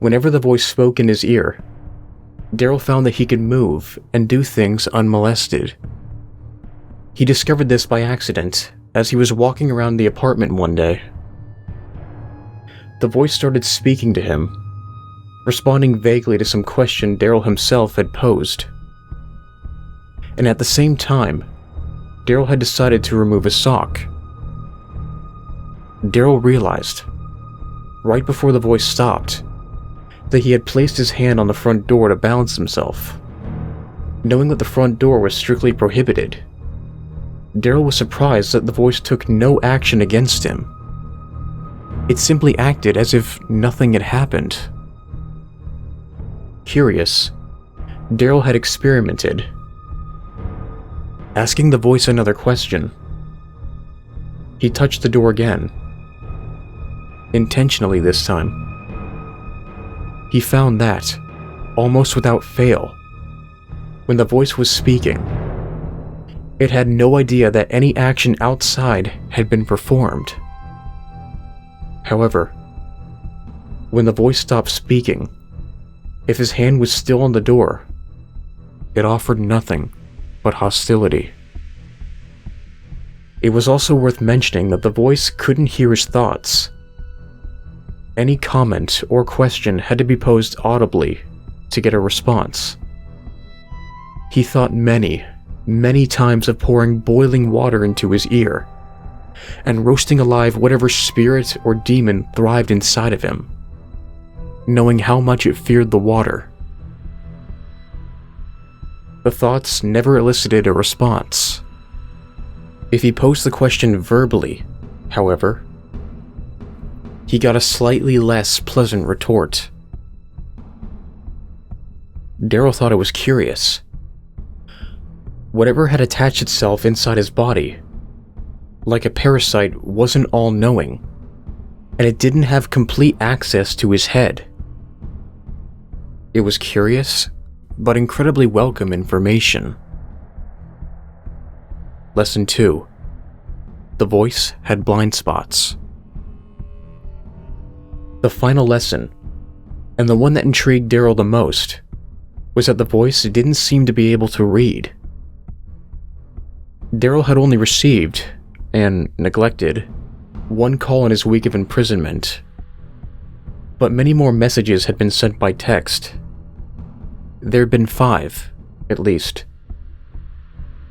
Whenever the voice spoke in his ear, Daryl found that he could move and do things unmolested. He discovered this by accident as he was walking around the apartment one day. The voice started speaking to him, responding vaguely to some question Daryl himself had posed. And at the same time, Daryl had decided to remove a sock. Daryl realized, right before the voice stopped, that he had placed his hand on the front door to balance himself. Knowing that the front door was strictly prohibited, Daryl was surprised that the voice took no action against him. It simply acted as if nothing had happened. Curious, Daryl had experimented, asking the voice another question. He touched the door again, intentionally this time. He found that, almost without fail, when the voice was speaking, it had no idea that any action outside had been performed. However, when the voice stopped speaking, if his hand was still on the door, it offered nothing but hostility. It was also worth mentioning that the voice couldn't hear his thoughts. Any comment or question had to be posed audibly to get a response. He thought many times of pouring boiling water into his ear and roasting alive whatever spirit or demon thrived inside of him, knowing how much it feared the water. The thoughts never elicited a response. If he posed the question verbally, however, he got a slightly less pleasant retort. Daryl thought it was curious. Whatever had attached itself inside his body, like a parasite, wasn't all-knowing, and it didn't have complete access to his head. It was curious, but incredibly welcome information. Lesson 2. The voice had blind spots. The final lesson, and the one that intrigued Daryl the most, was that the voice didn't seem to be able to read. Daryl had only received, and neglected, one call in his week of imprisonment, but many more messages had been sent by text. There had been 5, at least,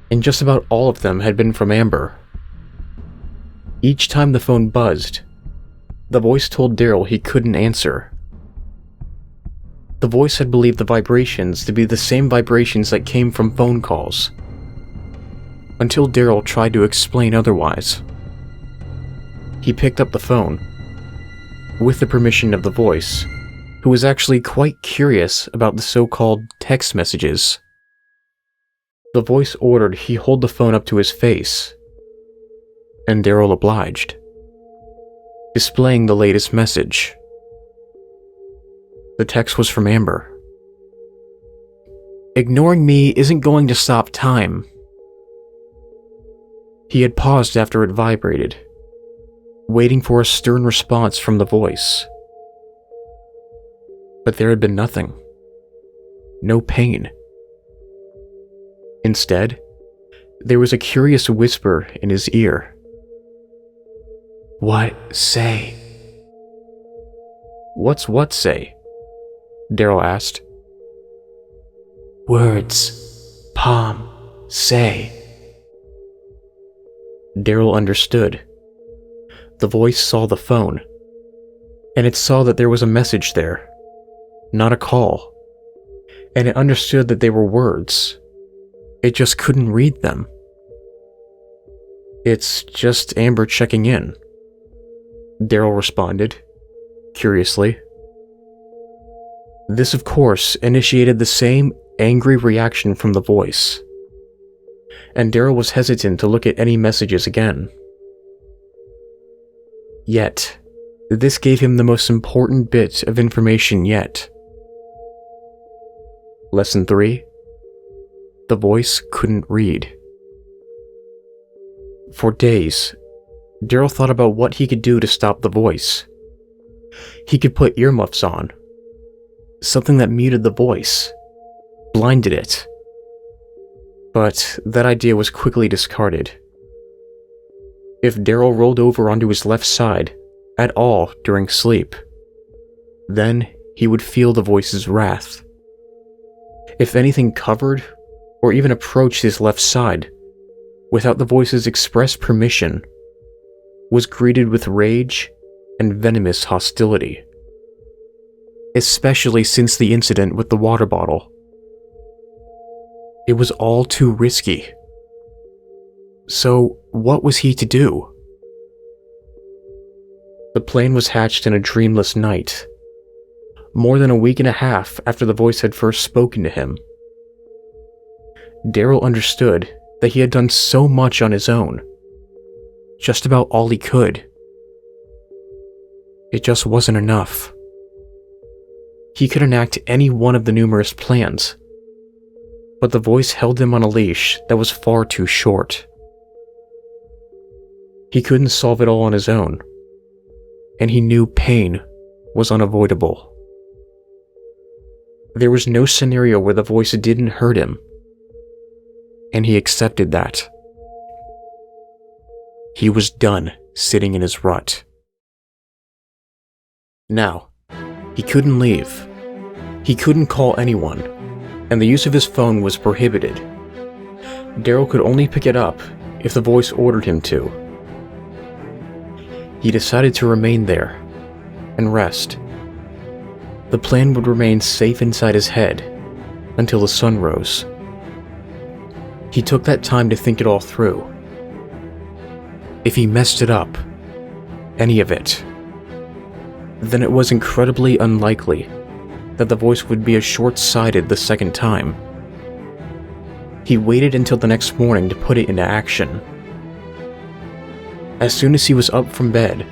and just about all of them had been from Amber. Each time the phone buzzed, the voice told Daryl he couldn't answer. The voice had believed the vibrations to be the same vibrations that came from phone calls, until Daryl tried to explain otherwise. He picked up the phone, with the permission of the voice, who was actually quite curious about the so-called text messages. The voice ordered he hold the phone up to his face, and Daryl obliged, displaying the latest message. The text was from Amber. "Ignoring me isn't going to stop time." He had paused after it vibrated, waiting for a stern response from the voice. But there had been nothing. No pain. Instead, there was a curious whisper in his ear. "What say?" "What's what say?" Daryl asked. "Words, palm, say." Daryl understood. The voice saw the phone, and it saw that there was a message there, not a call, and it understood that they were words. It just couldn't read them. "It's just Amber checking in," Daryl responded, curiously. This, of course, initiated the same angry reaction from the voice, and Daryl was hesitant to look at any messages again. Yet, this gave him the most important bit of information yet. Lesson 3. The voice couldn't read. For days, Daryl thought about what he could do to stop the voice. He could put earmuffs on, something that muted the voice, blinded it. But that idea was quickly discarded. If Daryl rolled over onto his left side at all during sleep, then he would feel the voice's wrath. If anything covered or even approached his left side without the voice's express permission, was greeted with rage and venomous hostility. Especially since the incident with the water bottle. It was all too risky. So, what was he to do? The plan was hatched in a dreamless night, more than a week and a half after the voice had first spoken to him. Daryl understood that he had done so much on his own, just about all he could. It just wasn't enough. He could enact any one of the numerous plans, but the voice held him on a leash that was far too short. He couldn't solve it all on his own, and he knew pain was unavoidable. There was no scenario where the voice didn't hurt him, and he accepted that. He was done sitting in his rut. Now, he couldn't leave. He couldn't call anyone, and the use of his phone was prohibited. Daryl could only pick it up if the voice ordered him to. He decided to remain there and rest. The plan would remain safe inside his head until the sun rose. He took that time to think it all through. If he messed it up, any of it, then it was incredibly unlikely that the voice would be as short-sighted the second time. He waited until the next morning to put it into action. As soon as he was up from bed,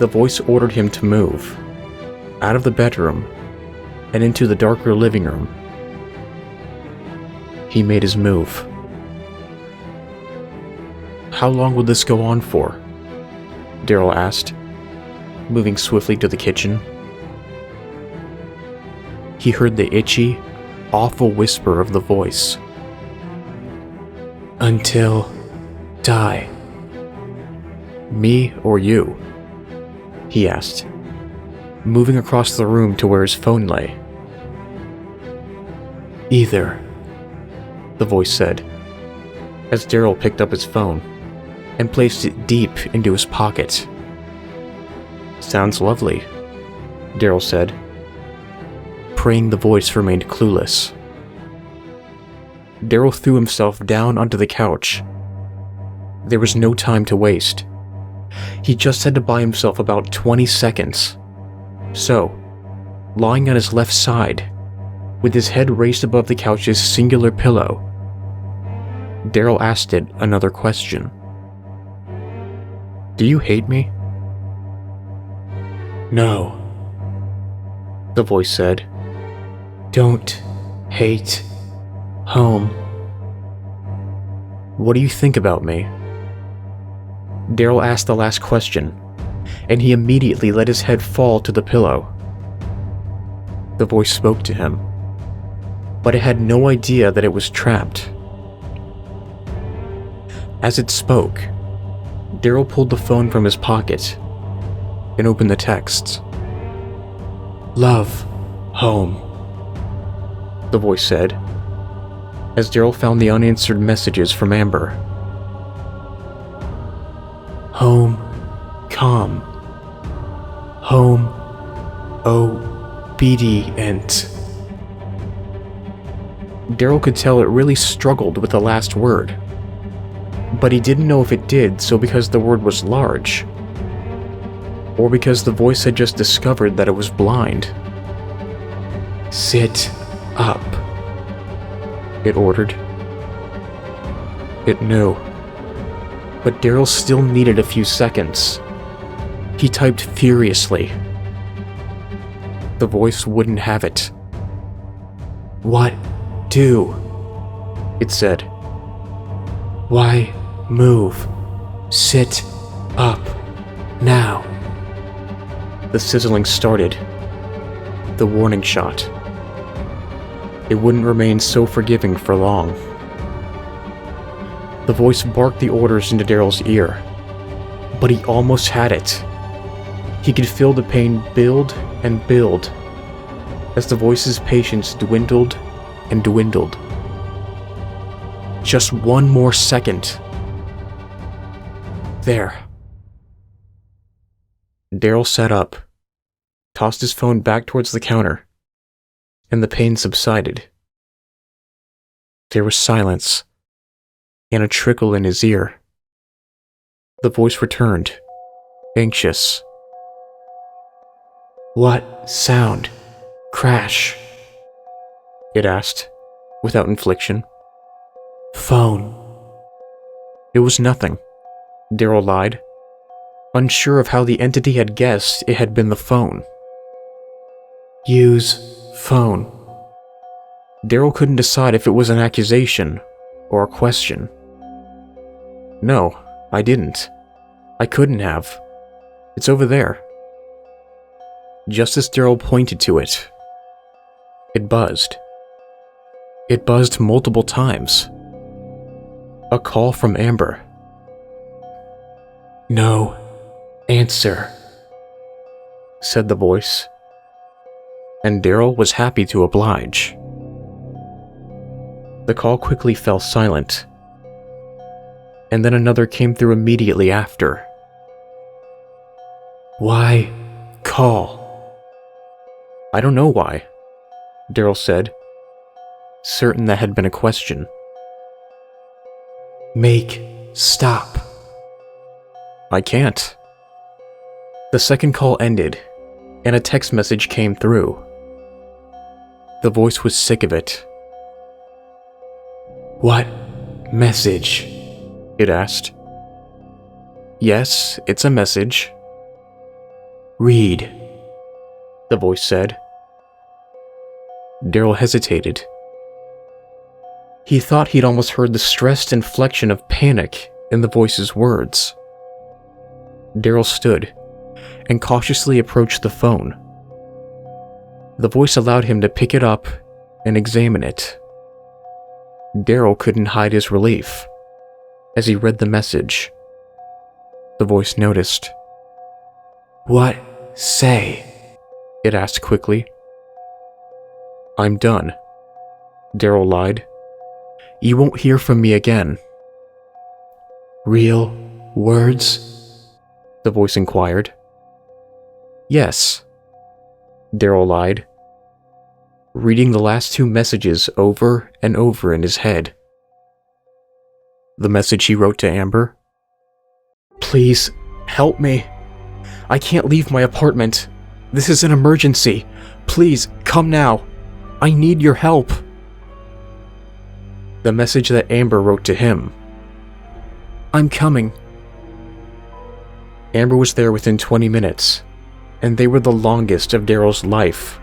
the voice ordered him to move out of the bedroom and into the darker living room. He made his move. How long would this go on for? Daryl asked, moving swiftly to the kitchen. He heard the itchy, awful whisper of the voice. Until die. Me or you? He asked, moving across the room to where his phone lay. Either, the voice said, as Daryl picked up his phone and placed it deep into his pocket. Sounds lovely, Daryl said, praying the voice remained clueless. Daryl threw himself down onto the couch. There was no time to waste. He just had to buy himself about 20 seconds. So, lying on his left side, with his head raised above the couch's singular pillow, Daryl asked it another question. Do you hate me? No, the voice said. Don't hate home. What do you think about me? Daryl asked the last question, and he immediately let his head fall to the pillow. The voice spoke to him, but it had no idea that it was trapped. As it spoke, Daryl pulled the phone from his pocket and opened the texts. Love, home, the voice said, as Daryl found the unanswered messages from Amber. Home, calm. Home, obedient. Daryl could tell it really struggled with the last word, but he didn't know if it did so because the word was large, or because the voice had just discovered that it was blind. Sit up, it ordered. It knew, but Daryl still needed a few seconds. He typed furiously. The voice wouldn't have it. "What do?" it said. "Why move? Sit up now." The sizzling started. The warning shot. It wouldn't remain so forgiving for long. The voice barked the orders into Daryl's ear, but he almost had it. He could feel the pain build and build as the voice's patience dwindled and dwindled. Just one more second. There. Daryl sat up, tossed his phone back towards the counter, and the pain subsided. There was silence, and a trickle in his ear. The voice returned, anxious. "What sound? Crash?" it asked, without inflection. "Phone." It was nothing, Daryl lied, unsure of how the entity had guessed it had been the phone. "Use phone." Daryl couldn't decide if it was an accusation or a question. "No, I didn't. I couldn't have. It's over there." Just as Daryl pointed to it, it buzzed. It buzzed multiple times. A call from Amber. "No answer," said the voice, and Daryl was happy to oblige. The call quickly fell silent, and then another came through immediately after. "Why call?" "I don't know why," Daryl said, certain that had been a question. "Make stop." "I can't." The second call ended, and a text message came through. The voice was sick of it. "What message?" it asked. "Yes, it's a message." "Read," the voice said. Daryl hesitated. He thought he'd almost heard the stressed inflection of panic in the voice's words. Daryl stood and cautiously approached the phone. The voice allowed him to pick it up and examine it. Daryl couldn't hide his relief as he read the message. The voice noticed. "What say?" it asked quickly. "I'm done," Daryl lied. "You won't hear from me again." "Real words?" the voice inquired. "Yes," Daryl lied, reading the last two messages over and over in his head. The message he wrote to Amber. "Please, help me. I can't leave my apartment. This is an emergency. Please, come now. I need your help." The message that Amber wrote to him. "I'm coming." Amber was there within 20 minutes, and they were the longest of Daryl's life.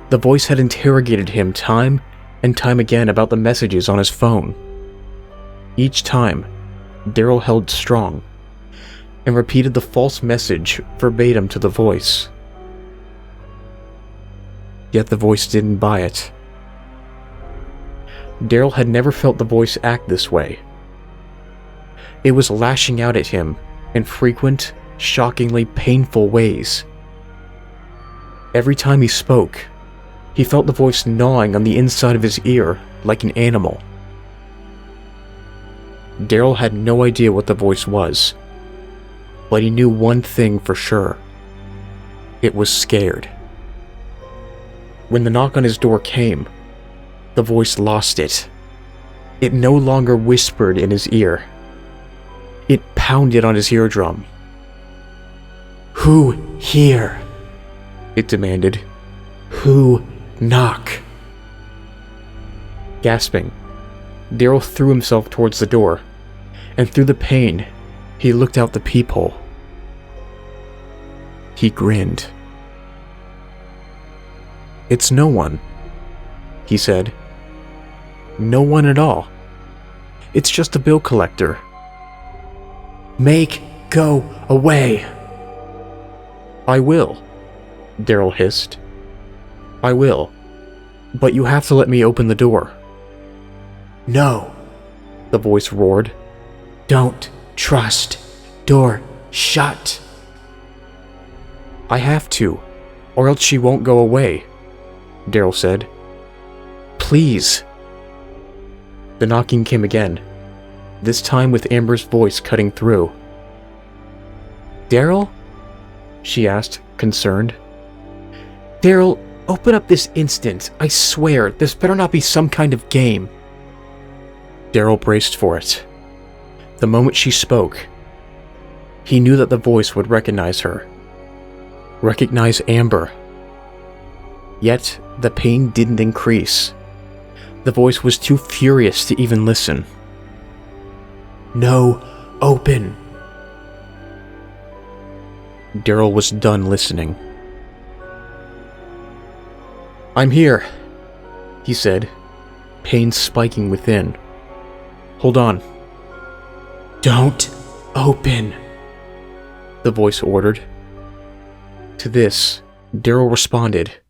The voice had interrogated him time and time again about the messages on his phone. Each time, Daryl held strong and repeated the false message verbatim to the voice. Yet the voice didn't buy it. Daryl had never felt the voice act this way. It was lashing out at him in frequent, shockingly painful ways. Every time he spoke, he felt the voice gnawing on the inside of his ear like an animal. Daryl had no idea what the voice was, but he knew one thing for sure. It was scared. When the knock on his door came, the voice lost it. It no longer whispered in his ear. It pounded on his eardrum. "Who here?" it demanded. "Who knock?" Gasping, Daryl threw himself towards the door, and through the pain, he looked out the peephole. He grinned. "It's no one," he said. No one at all. It's just a bill collector. Make go away. I will, Daryl hissed. I will, but you have to let me open the door. No, the voice roared. Don't trust. Door shut. I have to, or else she won't go away, Daryl said. Please. The knocking came again, this time with Amber's voice cutting through. Daryl? She asked, concerned. Daryl, open up this instant. I swear, this better not be some kind of game. Daryl braced for it. The moment she spoke, he knew that the voice would recognize her. Recognize Amber. Yet, the pain didn't increase. The voice was too furious to even listen. No, open. Daryl was done listening. I'm here, he said, pain spiking within. Hold on. Don't open, the voice ordered. To this, Daryl responded,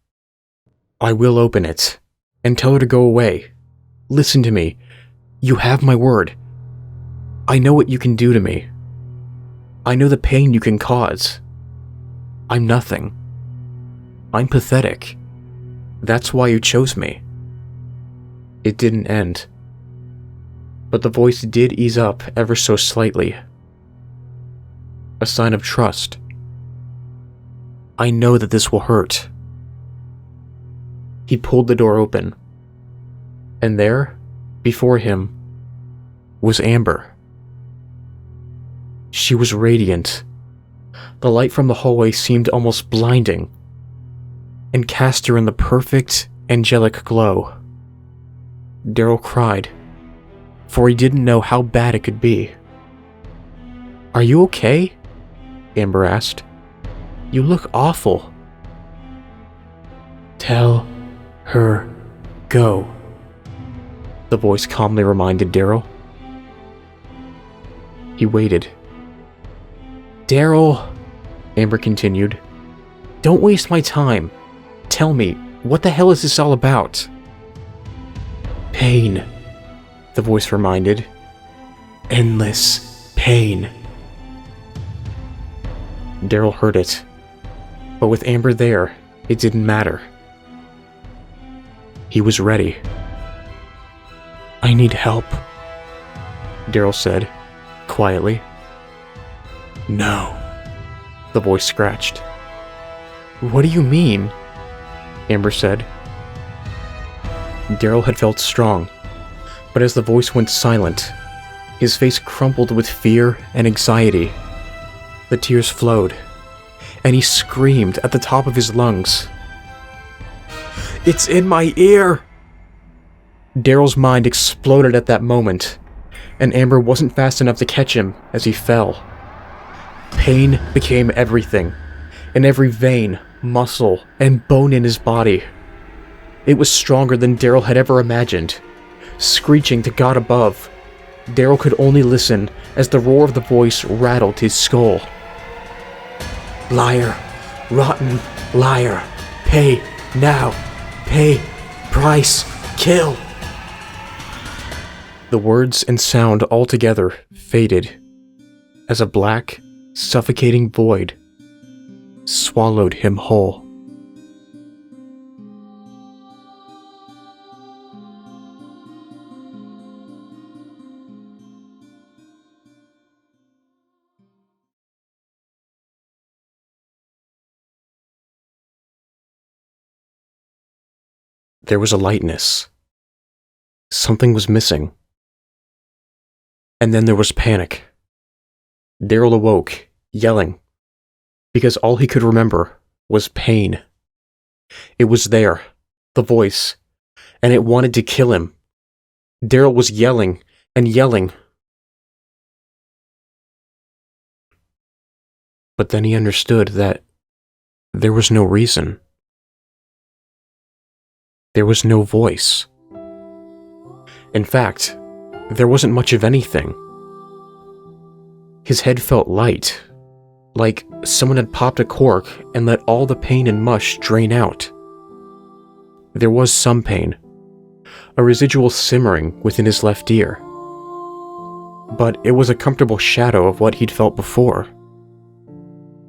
I will open it, and tell her to go away. Listen to me. You have my word. I know what you can do to me. I know the pain you can cause. I'm nothing. I'm pathetic. That's why you chose me. It didn't end. But the voice did ease up ever so slightly. A sign of trust. I know that this will hurt. He pulled the door open. And there, before him, was Amber. She was radiant. The light from the hallway seemed almost blinding, and cast her in the perfect, angelic glow. Daryl cried, for he didn't know how bad it could be. Are you okay? Amber asked. You look awful. Tell her go, the voice calmly reminded Daryl. He waited. Daryl, Amber continued, don't waste my time. Tell me, what the hell is this all about? Pain, the voice reminded. Endless pain. Daryl heard it. But with Amber there, it didn't matter. He was ready. I need help, Daryl said, quietly. No, the voice scratched. What do you mean? Amber said. Daryl had felt strong, but as the voice went silent, his face crumpled with fear and anxiety. The tears flowed, and he screamed at the top of his lungs. It's in my ear! Daryl's mind exploded at that moment, and Amber wasn't fast enough to catch him as he fell. Pain became everything, in every vein, muscle, and bone in his body. It was stronger than Daryl had ever imagined. Screeching to God above, Daryl could only listen as the roar of the voice rattled his skull. Liar, rotten liar, pay now, pay, price, kill. The words and sound altogether faded as a black, suffocating void swallowed him whole. There was a lightness. Something was missing. And then there was panic. Daryl awoke, yelling, because all he could remember was pain. It was there, the voice, and it wanted to kill him. Daryl was yelling and yelling. But then he understood that there was no reason. There was no voice. In fact, there wasn't much of anything. His head felt light, like someone had popped a cork and let all the pain and mush drain out. There was some pain, a residual simmering within his left ear. But it was a comfortable shadow of what he'd felt before.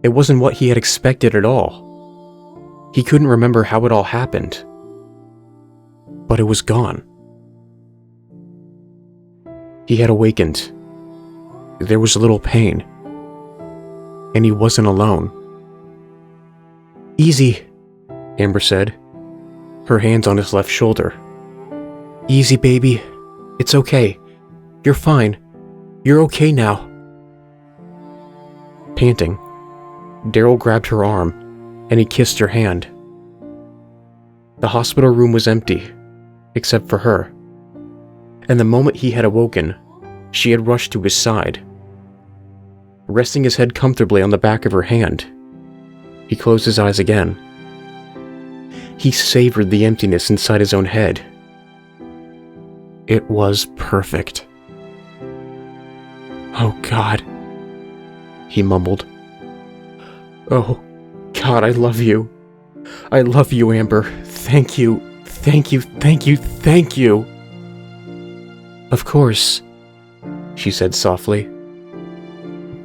It wasn't what he had expected at all. He couldn't remember how it all happened. But it was gone. He had awakened. There was a little pain. And he wasn't alone. "Easy," Amber said, her hands on his left shoulder. "Easy, baby. It's okay. You're fine. You're okay now." Panting, Daryl grabbed her arm, and he kissed her hand. The hospital room was empty, except for her. And the moment he had awoken, she had rushed to his side. Resting his head comfortably on the back of her hand, he closed his eyes again. He savored the emptiness inside his own head. It was perfect. "Oh, God," he mumbled. "Oh, God, I love you. I love you, Amber. Thank you, thank you, thank you, thank you." "Of course," she said softly.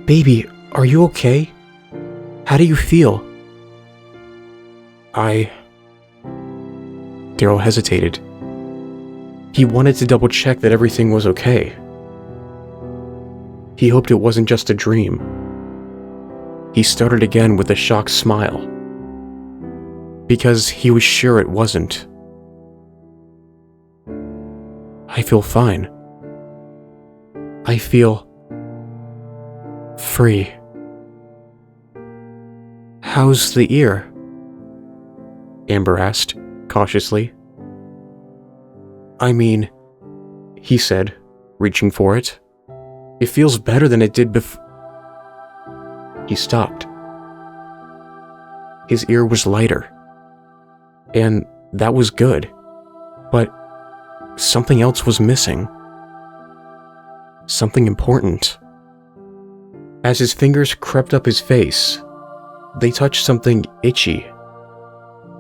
"Baby, are you okay? How do you feel?" Daryl hesitated. He wanted to double-check that everything was okay. He hoped it wasn't just a dream. He started again with a shocked smile, because he was sure it wasn't. "I feel fine. I feel free." "How's the ear?" Amber asked, cautiously. "I mean," he said, reaching for it, "it feels better than it did before." He stopped. His ear was lighter, and that was good, but something else was missing. Something important. As his fingers crept up his face, they touched something itchy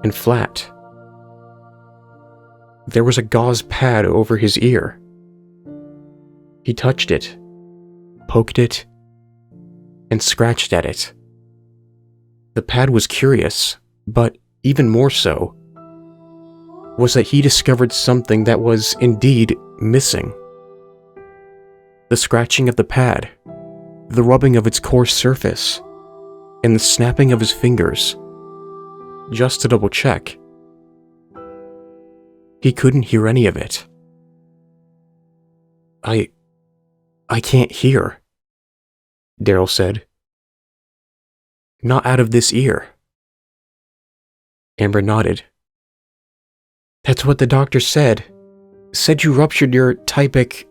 and flat. There was a gauze pad over his ear. He touched it, poked it, and scratched at it. The pad was curious, but even more so was that he discovered something that was indeed missing. The scratching of the pad, the rubbing of its coarse surface, and the snapping of his fingers, just to double check. He couldn't hear any of it. I can't hear," Daryl said. "Not out of this ear." Amber nodded. "That's what the doctor said. Said you ruptured your typic,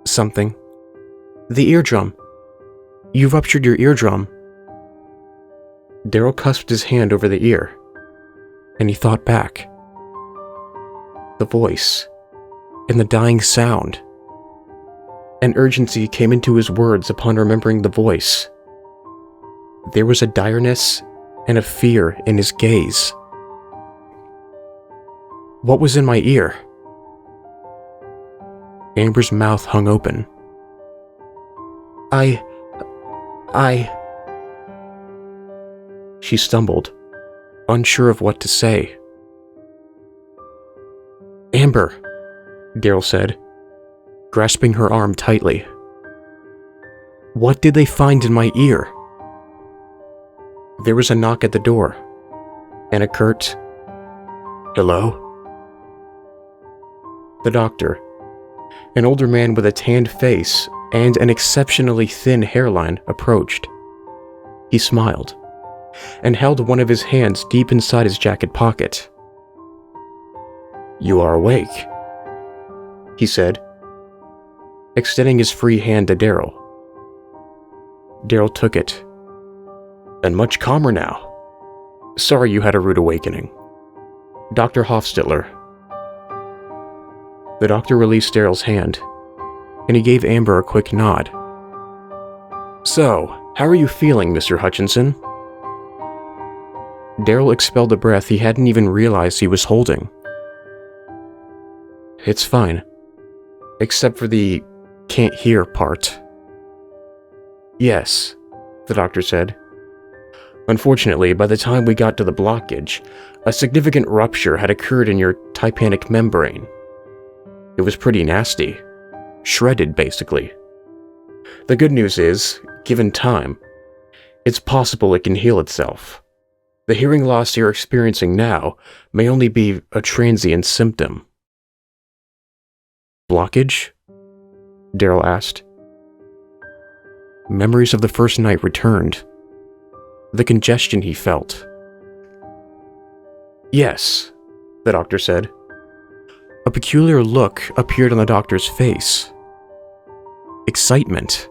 something. The eardrum. You ruptured your eardrum." Daryl cusped his hand over the ear, and he thought back. The voice, and the dying sound. An urgency came into his words upon remembering the voice. There was a direness and a fear in his gaze. "What was in my ear?" Amber's mouth hung open. I... She stumbled, unsure of what to say. "Amber," Daryl said, grasping her arm tightly. "What did they find in my ear?" There was a knock at the door, and a curt, "Hello?" The doctor, an older man with a tanned face and an exceptionally thin hairline, approached. He smiled, and held one of his hands deep inside his jacket pocket. "You are awake," he said, extending his free hand to Daryl. Daryl took it. "And much calmer now. Sorry you had a rude awakening." Dr. Hofstadter. The doctor released Daryl's hand, and he gave Amber a quick nod. So, how are you feeling, Mr. Hutchinson? Daryl expelled a breath he hadn't even realized he was holding. It's fine. Except for the can't hear part. Yes, the doctor said. Unfortunately, by the time we got to the blockage, a significant rupture had occurred in your tympanic membrane. It was pretty nasty. Shredded, basically. The good news is, given time, it's possible it can heal itself. The hearing loss you're experiencing now may only be a transient symptom. Blockage? Daryl asked. Memories of the first night returned. The congestion he felt. Yes, the doctor said. A peculiar look appeared on the doctor's face. Excitement.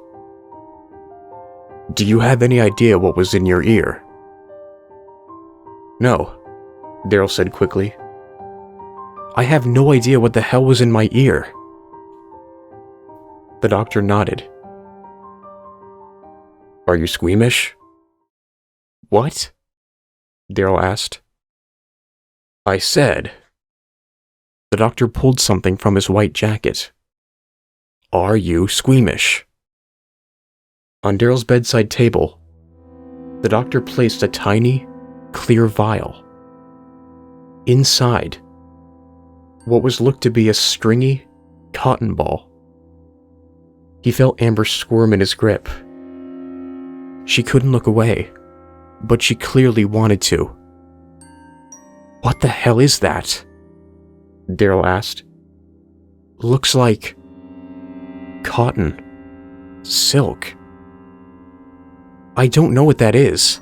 Do you have any idea what was in your ear? No, Daryl said quickly. I have no idea what the hell was in my ear. The doctor nodded. Are you squeamish? What? Daryl asked. I said. The doctor pulled something from his white jacket. Are you squeamish? On Daryl's bedside table, the doctor placed a tiny, clear vial. Inside, what was looked to be a stringy cotton ball. He felt Amber squirm in his grip. She couldn't look away, but she clearly wanted to. What the hell is that? Daryl asked. Looks like cotton. Silk. I don't know what that is.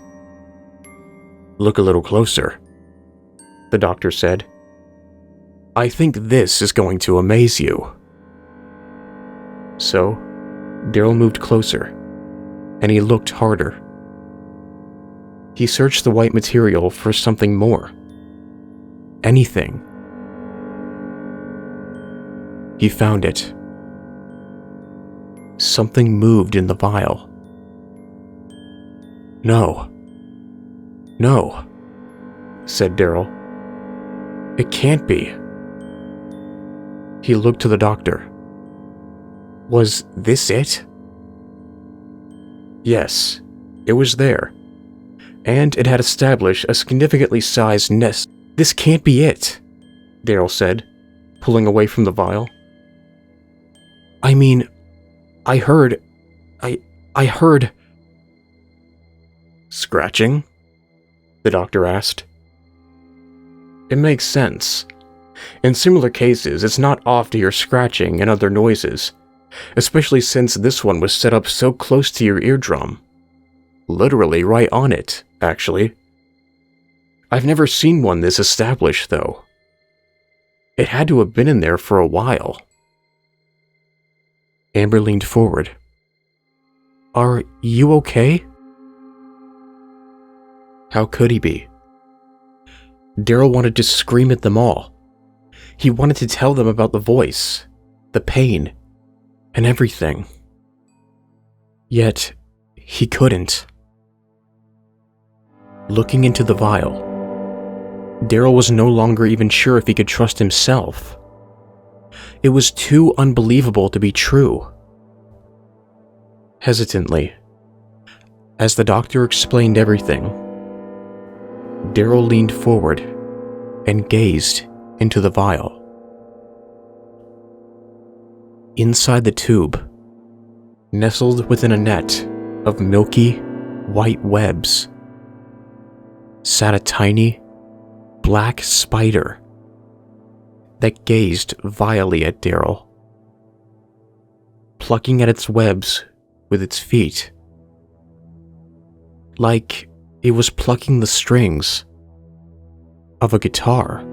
Look a little closer, the doctor said. I think this is going to amaze you. So, Daryl moved closer, and he looked harder. He searched the white material for something more. Anything. He found it. Something moved in the vial. No, said Daryl. It can't be. He looked to the doctor. Was this it? Yes, it was there. And it had established a significantly sized nest. This can't be it, Daryl said, pulling away from the vial. I mean, I heard... Scratching? The doctor asked. It makes sense. In similar cases, it's not off to hear scratching and other noises, especially since this one was set up so close to your eardrum. Literally right on it, actually. I've never seen one this established, though. It had to have been in there for a while. Amber leaned forward. Are you okay? How could he be? Daryl wanted to scream at them all. He wanted to tell them about the voice, the pain, and everything. Yet, he couldn't. Looking into the vial, Daryl was no longer even sure if he could trust himself. It was too unbelievable to be true. Hesitantly, as the doctor explained everything, Daryl leaned forward and gazed into the vial. Inside the tube, nestled within a net of milky, white webs, sat a tiny, black spider that gazed vilely at Daryl, plucking at its webs with its feet, like it was plucking the strings of a guitar.